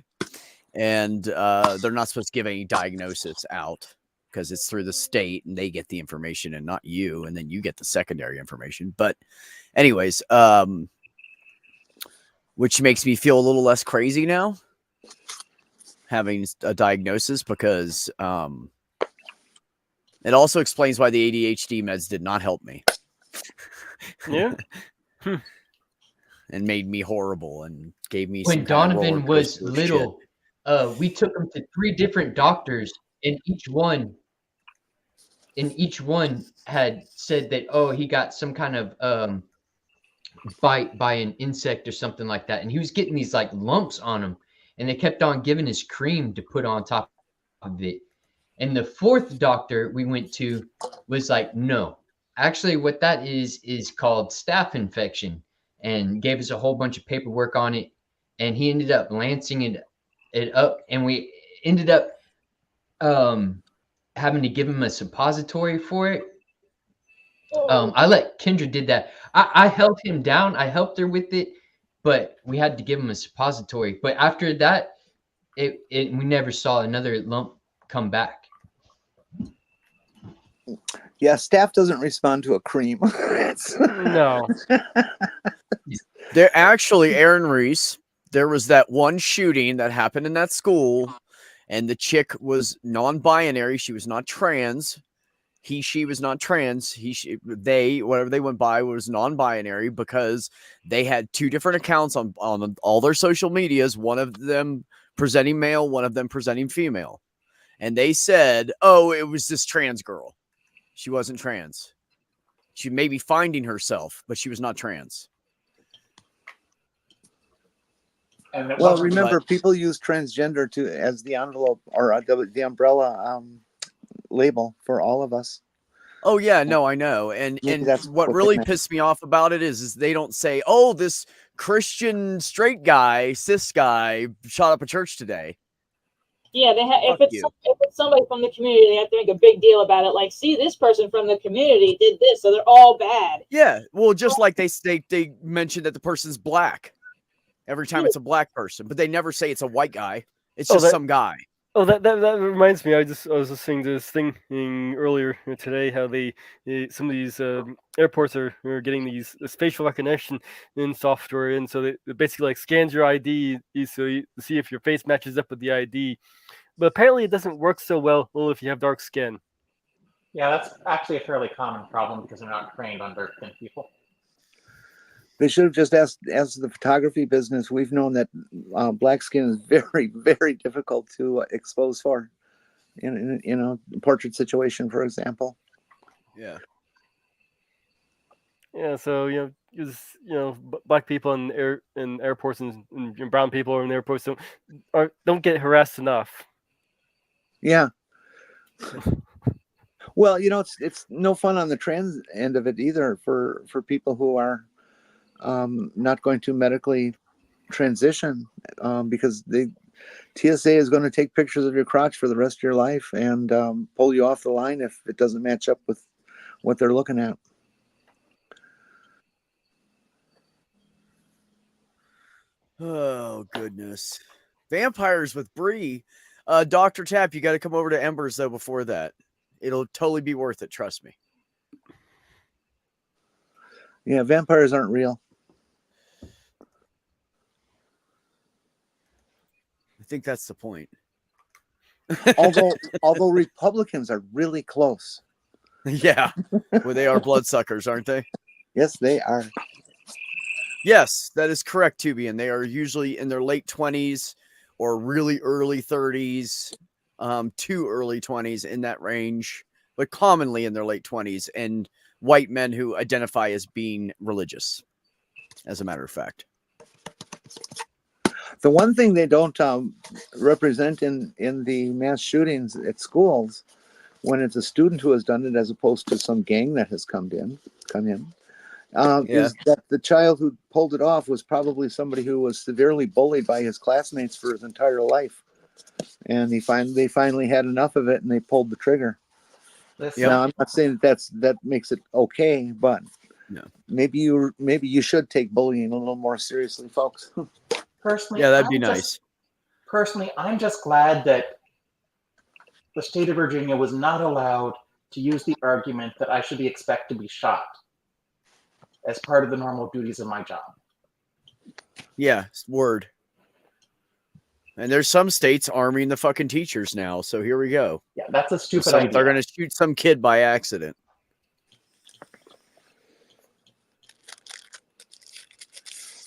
and they're not supposed to give any diagnosis out because it's through the state and they get the information and not you. And then you get the secondary information. But anyways, which makes me feel a little less crazy now having a diagnosis, because it also explains why the ADHD meds did not help me. Yeah. And made me horrible and gave me When some kind of Donovan roller was coaster of little, we took him to 3 different doctors, and each one had said that, oh, he got some kind of bite by an insect or something like that, and he was getting these like lumps on him, and they kept on giving us cream to put on top of it. And the 4th doctor we went to was like, no, actually what that is called staph infection, and gave us a whole bunch of paperwork on it. And he ended up lancing it up, and we ended up having to give him a suppository for it. I let Kendra did that. I held him down. I helped her with it, but we had to give him a suppository. But after that, we never saw another lump come back. Yeah, staff doesn't respond to a cream. No. There actually, Aaron Reese, there was that one shooting that happened in that school, and the chick was non-binary. She was not trans. She was not trans. They, whatever they went by, was non-binary, because they had 2 different accounts on all their social medias. One of them presenting male, one of them presenting female. And they said, oh, it was this trans girl. She wasn't trans. She may be finding herself, but she was not trans. And it Well, wasn't remember, but- people use transgender as the envelope or the umbrella label for all of us. Oh yeah, no, I know. And Maybe that's what what they really meant. pissed me off about it is they don't say, oh, this Christian straight guy, cis guy shot up a church today. Yeah, they have. Fuck If you. it's somebody from the community, they have to make a big deal about it. Like, see, this person from the community did this, so they're all bad. Yeah, well, just like they mention that the person's black every time Yeah. it's a black person, but they never say it's a white guy. It's Oh, just that- some guy. Oh, that reminds me. I was listening to this thing earlier today. How some of these airports are getting these facial recognition in software, and so it basically like scans your ID so you see if your face matches up with the ID. But apparently, it doesn't work so well if you have dark skin. Yeah, that's actually a fairly common problem because they're not trained on dark-skinned people. They should have just asked the photography business. We've known that black skin is very, very difficult to expose for in a portrait situation, for example. Yeah. Yeah, so black people in airports and brown people in airports don't get harassed enough. Yeah. Well, it's no fun on the trans end of it either for people who are not going to medically transition because TSA is going to take pictures of your crotch for the rest of your life and pull you off the line if it doesn't match up with what they're looking at. Oh goodness. Vampires with Bree. Dr. Tap, you got to come over to Embers though before that. It'll totally be worth it, trust me. Yeah, vampires aren't real. I think that's the point. although Republicans are really close. Yeah. Well, they are bloodsuckers, aren't they? Yes, they are. Yes, that is correct, Tubian. They are usually in their late 20s or really early 30s, to early 20s, in that range, but commonly in their late 20s, and white men who identify as being religious, as a matter of fact. The one thing they don't represent in the mass shootings at schools, when it's a student who has done it as opposed to some gang that has come in, is that the child who pulled it off was probably somebody who was severely bullied by his classmates for his entire life, and they finally had enough of it and they pulled the trigger. Now, I'm not saying that makes it okay, but no. Maybe you should take bullying a little more seriously, folks. Personally, Yeah, that'd be nice. Personally, I'm just glad that the state of Virginia was not allowed to use the argument that I should be expected to be shot as part of the normal duties of my job. Yeah, word. And there's some states arming the fucking teachers now, so here we go. Yeah, that's a stupid idea. They're going to shoot some kid by accident.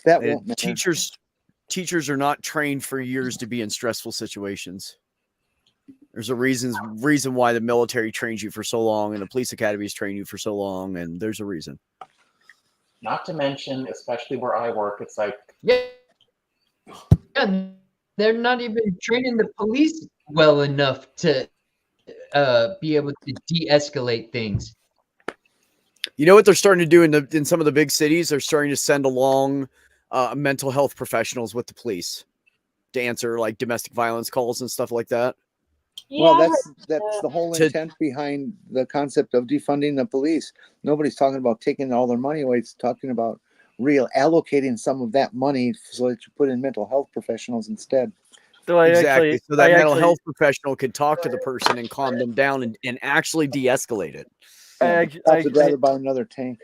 That won't matter. Teachers are not trained for years to be in stressful situations. There's a reason why the military trains you for so long and the police academies train you for so long, and there's a reason. Not to mention, especially where I work, it's like Yeah, they're not even training the police well enough to be able to de-escalate things. You know what they're starting to do in some of the big cities? They're starting to send along mental health professionals with the police to answer like domestic violence calls and stuff like that. Yeah, Well, that's the whole intent behind the concept of defunding the police. Nobody's talking about taking all their money away. It's talking about allocating some of that money so that you put in mental health professionals instead. So Exactly. So that mental health professional can talk to the person and calm them down and actually de-escalate it. I would rather buy another tank.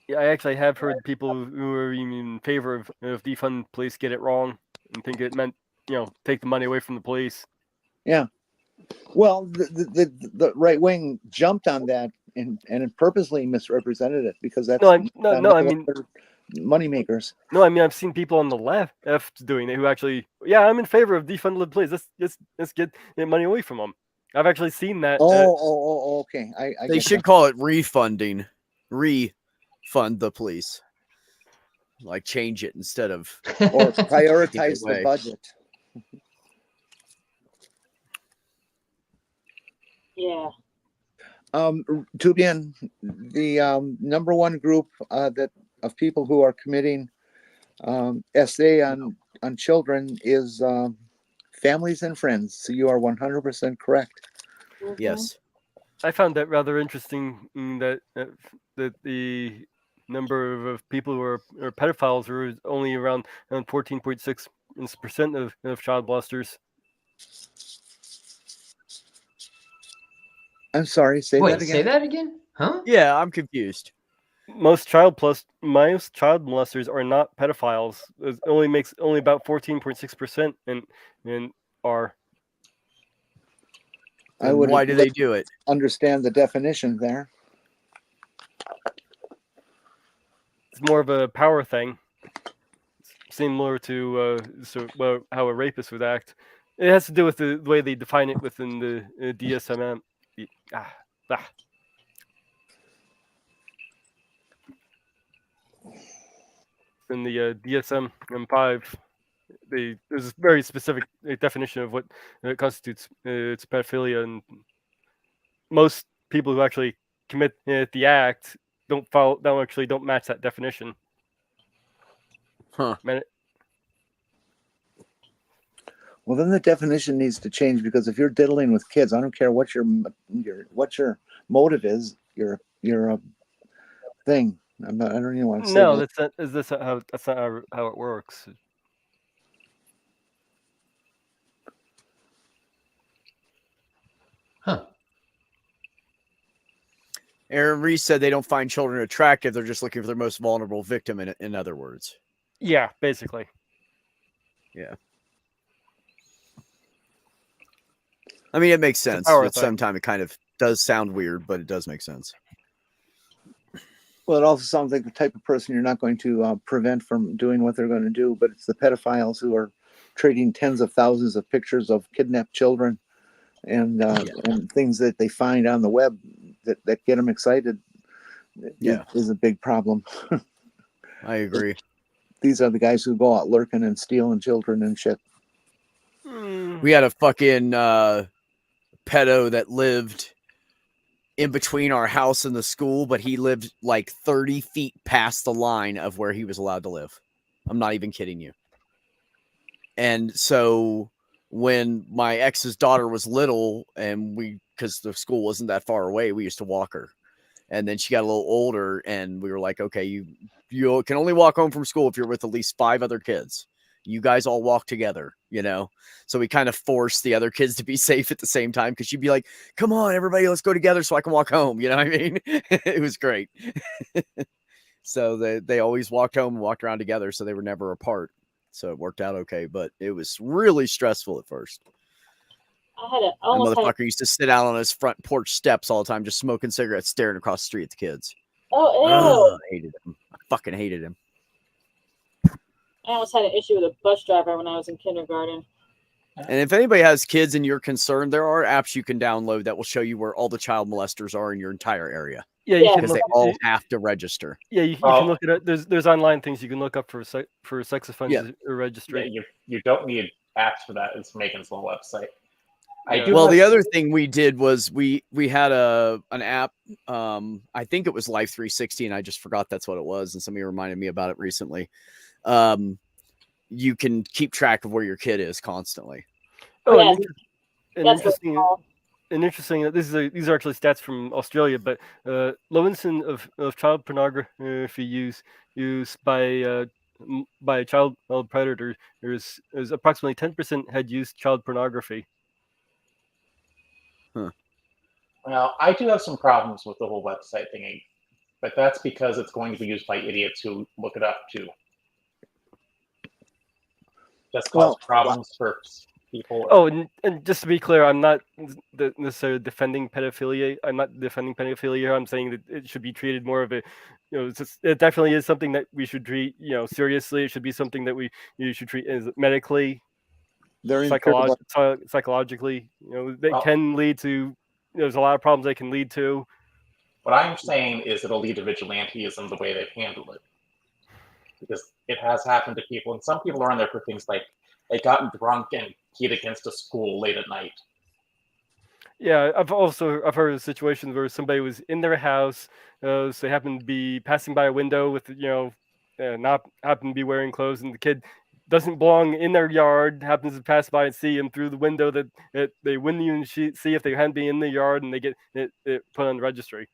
Yeah, I actually have heard people who are even in favor of defund police get it wrong and think it meant, take the money away from the police. Yeah. Well, the right wing jumped on that and purposely misrepresented it because that's I mean money makers. No, I mean I've seen people on the left doing it who actually, I'm in favor of defunding the police. Let's get money away from them. I've actually seen that. Okay. They should call it refunding. Refund the police. Like change it instead of or prioritize the budget. Yeah. Tubian, the number one group of people who are committing SA on children is families and friends. So you are 100% correct. Mhm. Yes. I found that rather interesting, that that the number of people who are pedophiles were only around 14.6% of child molesters. I'm sorry. Say Wait, that again. say that again? Huh? Yeah, I'm confused. Most child molesters are not pedophiles. It only makes only about 14.6% and are. I would Why do they do it? understand the definition there. It's more of a power thing, similar to how a rapist would act. It has to do with the way they define it within the DSM. In the DSM-5, there's a very specific definition of what constitutes it's pedophilia, and most people who actually commit the act don't match that definition. Huh. Well, then the definition needs to change, because if you're diddling with kids, I don't care what your motive is. You're a thing. I don't even want to say No, that. that's not how it works. Huh. Aaron Reese said they don't find children attractive. They're just looking for their most vulnerable victim, in other words. Yeah, basically. Yeah. I mean, it makes sense. power But thing. sometimes it kind of does sound weird, but it does make sense. Well, it also sounds like the type of person you're not going to prevent from doing what they're going to do, but it's the pedophiles who are trading tens of thousands of pictures of kidnapped children and things that they find on the web that get them excited. Yeah. Is a big problem. I agree. These are the guys who go out lurking and stealing children and shit. We had a fucking pedo that lived in between our house and the school, but he lived like 30 feet past the line of where he was allowed to live. I'm not even kidding you. And so when my ex's daughter was little, and because the school wasn't that far away, we used to walk her. And then she got a little older, and we were like, okay, you can only walk home from school if you're with at least 5 other kids. You guys all walk together, you know? So we kind of forced the other kids to be safe at the same time, because she'd be like, come on, everybody, let's go together so I can walk home. You know what I mean? It was great. So they always walked home and walked around together, so they were never apart. So it worked out okay, but it was really stressful at first. I The motherfucker used to sit out on his front porch steps all the time, just smoking cigarettes, staring across the street at the kids. Oh, I hated him. I fucking hated him. I almost had an issue with a bus driver when I was in kindergarten. And if anybody has kids and you're concerned, there are apps you can download that will show you where all the child molesters are in your entire area. Yeah, you Yeah. can Because look, they all have to register. yeah, you can look it up. There's online things you can look up for sex offenders registry. Yeah, you don't need apps for that. It's Megan's little website. Yeah. Well, the other thing we did was we had an app. I think it was Life 360, and I just forgot that's what it was. And somebody reminded me about it recently. You can keep track of where your kid is constantly. Oh, Yeah, and that's what it's interesting. called. And interesting. These are actually stats from Australia, but low incidence of child pornography use by child predators is approximately 10% had used child pornography. Well, I do have some problems with the whole website thingy, but that's because it's going to be used by idiots who look it up too. Just cause problems for people. Oh, and just to be clear, I'm not necessarily defending pedophilia. I'm not defending pedophilia. I'm saying that it should be treated more of a, it definitely is something that we should treat, seriously. It should be something that you should treat as medically, psychologically. They can lead to. There's a lot of problems they can lead to. What I'm saying is it'll lead to vigilantism the way they've handled it. Because it has happened to people, and some people are on there for things like they got drunk and hit against a school late at night. Yeah, I've heard of situations where somebody was in their house, so they happened to be passing by a window with not happened to be wearing clothes, and the kid doesn't belong in their yard happens to pass by and see them through the window that they wouldn't even see if they hadn't been in the yard, and they get it put on the registry.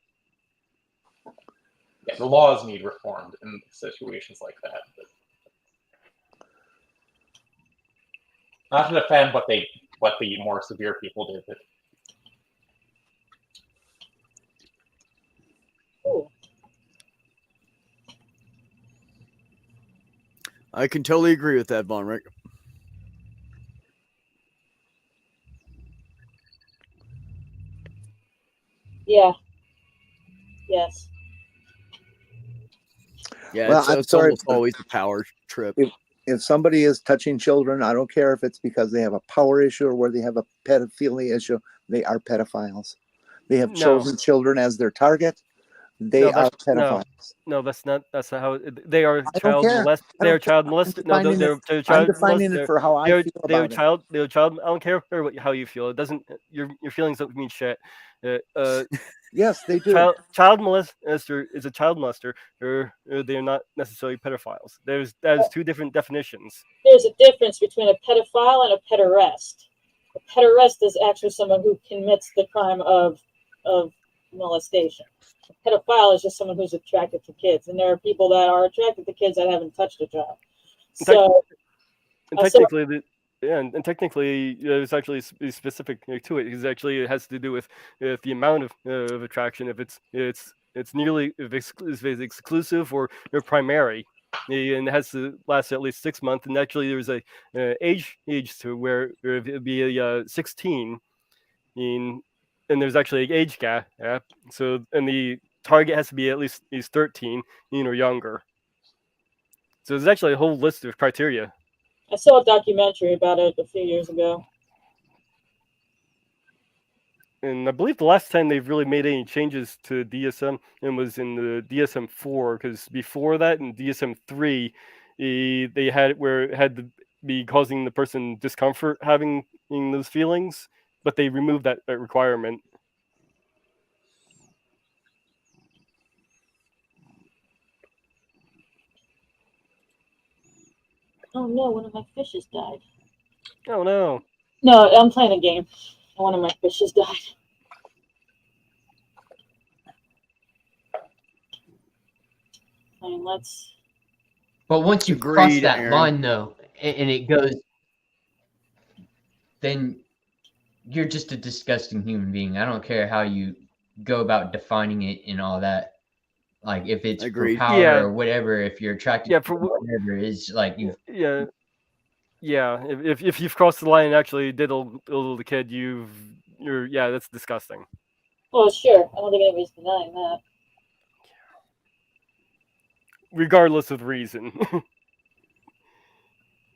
Yeah, the laws need reformed in situations like that. But not to defend what the more severe people did. But Ooh. I can totally agree with that, Von Rick. Yeah. Yes. Yeah, Well, I'm it's sorry, almost always a power trip. If somebody is touching children, I don't care if it's because they have a power issue or where they have a pedophilia issue, they are pedophiles. They have No. chosen children as their target. They No, are that's- no. pedophiles. No, that's not how they are. don't Child care. molest. I They don't are child care. molested. No, defining they're I'm child defining molested. it for how I They're feel they're about it. child. They're child. I don't care how you feel. It doesn't. Your feelings don't mean shit. Yes, they do. Child molester is a child molester, or they're not necessarily pedophiles. There's two different definitions. There's a difference between a pedophile and a pederast. A pederast is actually someone who commits the crime of molestation. A pedophile is just someone who's attracted to kids, and there are people that are attracted to kids that haven't touched a child. So, And technically, and technically, there's actually specific to it. Because actually, it has to do with the amount of attraction. If it's nearly if it's exclusive or primary, and it has to last at least 6 months. And actually, there's a age to where it'd be 16, and there's actually an age gap. Yeah. So and the target has to be at least 13, or younger. So there's actually a whole list of criteria. I saw a documentary about it a few years ago. And I believe the last time they've really made any changes to DSM and was in the DSM-4, because before that in DSM-3, they had it where it had to be causing the person discomfort having those feelings, but they removed that requirement. Oh no, one of my fishes died. Oh no. No, I'm playing a game. One of my fishes died. I mean, let's. But once you cross Agreed, that Aaron. line, though, and it goes, then you're just a disgusting human being. I don't care how you go about defining it and all that. Like if it's Agreed. for power Yeah. or whatever, if you're attracted Yeah, to for whatever, it's like you. Yeah. If you've crossed the line and actually diddle the kid, you're that's disgusting. Well, sure. I don't think anybody's denying that. Regardless of reason.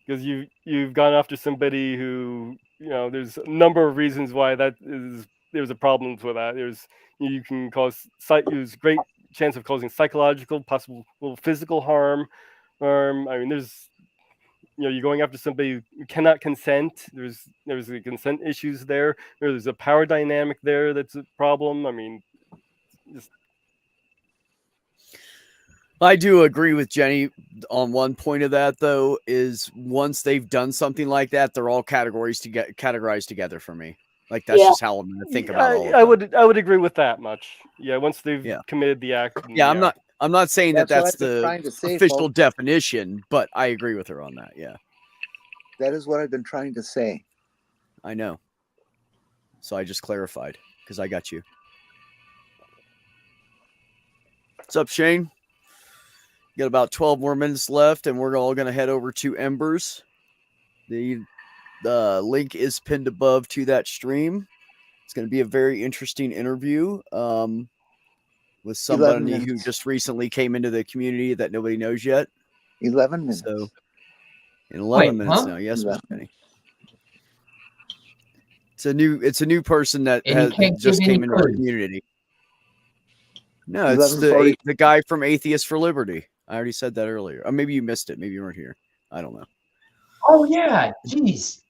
Because you've gone after somebody who, there's a number of reasons why there's a problem with that. You can use great chance of causing psychological, possible physical harm. I mean, there's you're going after somebody who cannot consent. There's the consent issues there. There's a power dynamic there that's a problem. I mean, I do agree with Jenny on one point of that, though, is once they've done something like that, they're all categorized together for me. Like that's just how I'm going to think about all of them. I would agree with that much. Yeah, once they've committed the act. Yeah, I'm not saying That's that's what I've been trying the to say, official folks. definition, but I agree with her on that. Yeah, That is what I've been trying to say. I know. So I just clarified because I got you. What's up, Shane? Got about 12 more minutes left, and we're all going to head over to Embers. The link is pinned above to that stream. It's going to be a very interesting interview with somebody who just recently came into the community that nobody knows yet. 11 minutes. So in 11 minutes huh? now, yes, 11. Penny. It's a new person that And you can't just give came any into our clues. community. No, it's 11:40. the guy from Atheists for Liberty. I already said that earlier. Or maybe you missed it. Maybe you weren't here. I don't know. Oh yeah, jeez.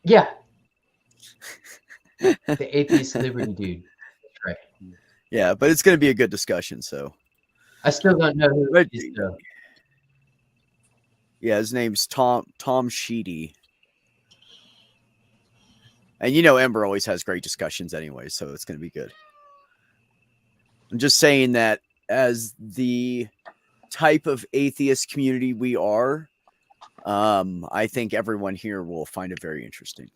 Yeah. The atheist liberty dude. That's right. Yeah, but it's going to be a good discussion. So I still don't know who But- it is, though. Yeah, his name's Tom Sheedy. And you know Ember always has great discussions anyway, so it's going to be good. I'm just saying that as the type of atheist community we are, I think everyone here will find it very interesting.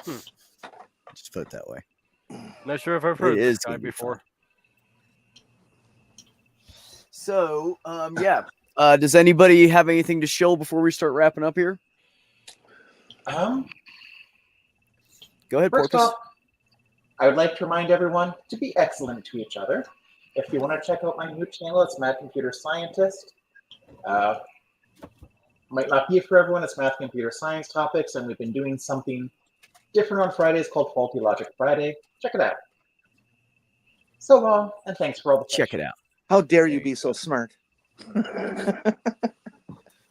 Just put it that way. Not sure if I've heard It this is guy gonna be fun. before. So, yeah. Does anybody have anything to show before we start wrapping up here? Go ahead, First Porpoise. off, I would like to remind everyone to be excellent to each other. If you want to check out my new channel, it's Mad Computer Scientist. Might not be for everyone, it's Math Computer Science topics, and we've been doing something different on Fridays called Faulty Logic Friday. Check it out. So long, and thanks for all the Check it out. How dare you be so smart?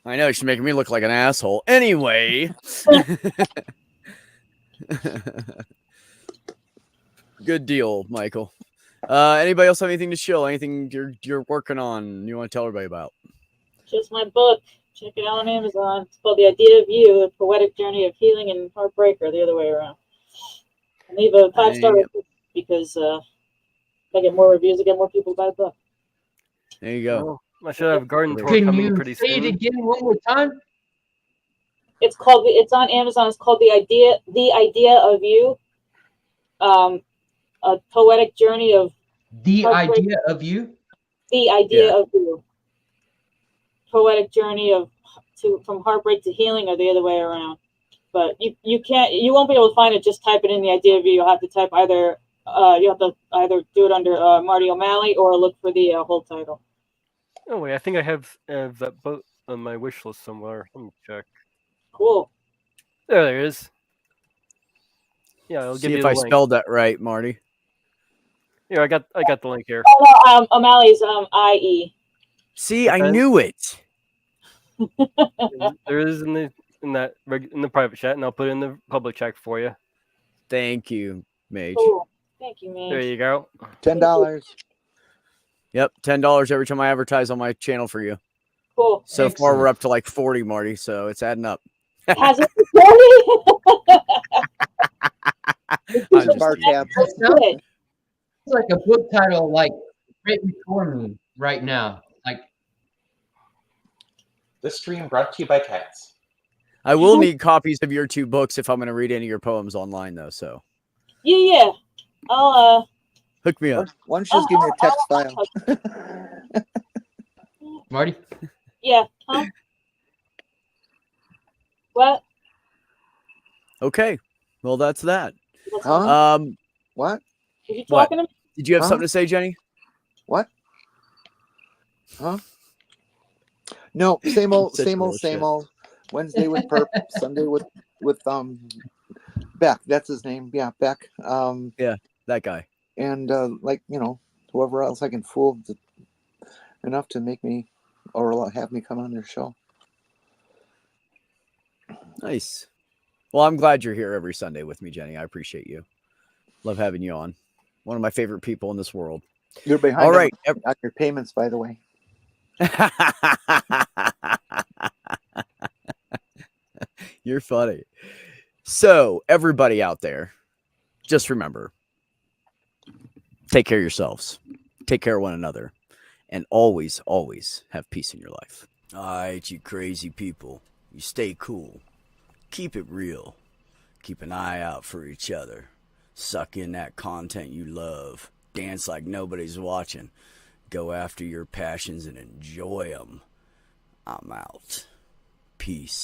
I know she's making me look like an asshole. Anyway. Good deal, Michael. Anybody else have anything to show? Anything you're working on you want to tell everybody about? Just my book. Check it out on Amazon. It's called The Idea of You, A Poetic Journey of Healing and Heartbreak, or the other way around. And leave a 5-star review because if I get more reviews, I get more people to buy the book. There you go. Oh, I should have Garden Tour Can coming you pretty say it soon. again one more time? It's on Amazon. It's called The Idea of You, A Poetic Journey of The Heartbreak. idea of you. The Idea Yeah. of You. Poetic journey from heartbreak to healing, or the other way around. But you won't be able to find it. Just type it in The Idea of You. You'll have to type either do it under Marty O'Malley or look for the whole title. Oh wait, I think I have that book on my wish list somewhere. Let me check. Cool. There it is. Yeah, I'll give See you if the I link. spelled that right, Marty. Here, I got the link here. Oh no, O'Malley's IE. See, I Okay. knew it. There it is in the private chat, and I'll put it in the public chat for you. Thank you, Mage. Cool. Thank you, man. There you go. $10. Yep, $10 every time I advertise on my channel for you. Cool. So far, we're Excellent. up to like 40, Marty. So it's adding up. Has it recorded? I'm just Bar kidding. tab. That's good. It's like a book title, like written for me right now. Like This stream brought to you by cats. I will need copies of your 2 books if I'm going to read any of your poems online, though. So Yeah. I'll hook me up. Why don't you just give me a text file? Marty. yeah. Huh? What? Okay. Well, that's that. Huh? Um, What? Are you What? talking to me? did you have Huh? something to say, Jenny? What? Huh? No, same old, Such same old, bullshit. same old. Wednesday with Perp, Sunday with Beck. That's his name. Yeah, Beck. That guy. And whoever else I can fool enough to make me or have me come on their show. Nice. Well, I'm glad you're here every Sunday with me, Jenny. I appreciate you. Love having you on. One of my favorite people in this world. You're behind All right. on your payments, by the way. You're funny. So, everybody out there, just remember, take care of yourselves, take care of one another, and always, always have peace in your life. All right, you crazy people, you stay cool. Keep it real. Keep an eye out for each other. Suck in that content you love. Dance like nobody's watching. Go after your passions and enjoy them. I'm out. Peace.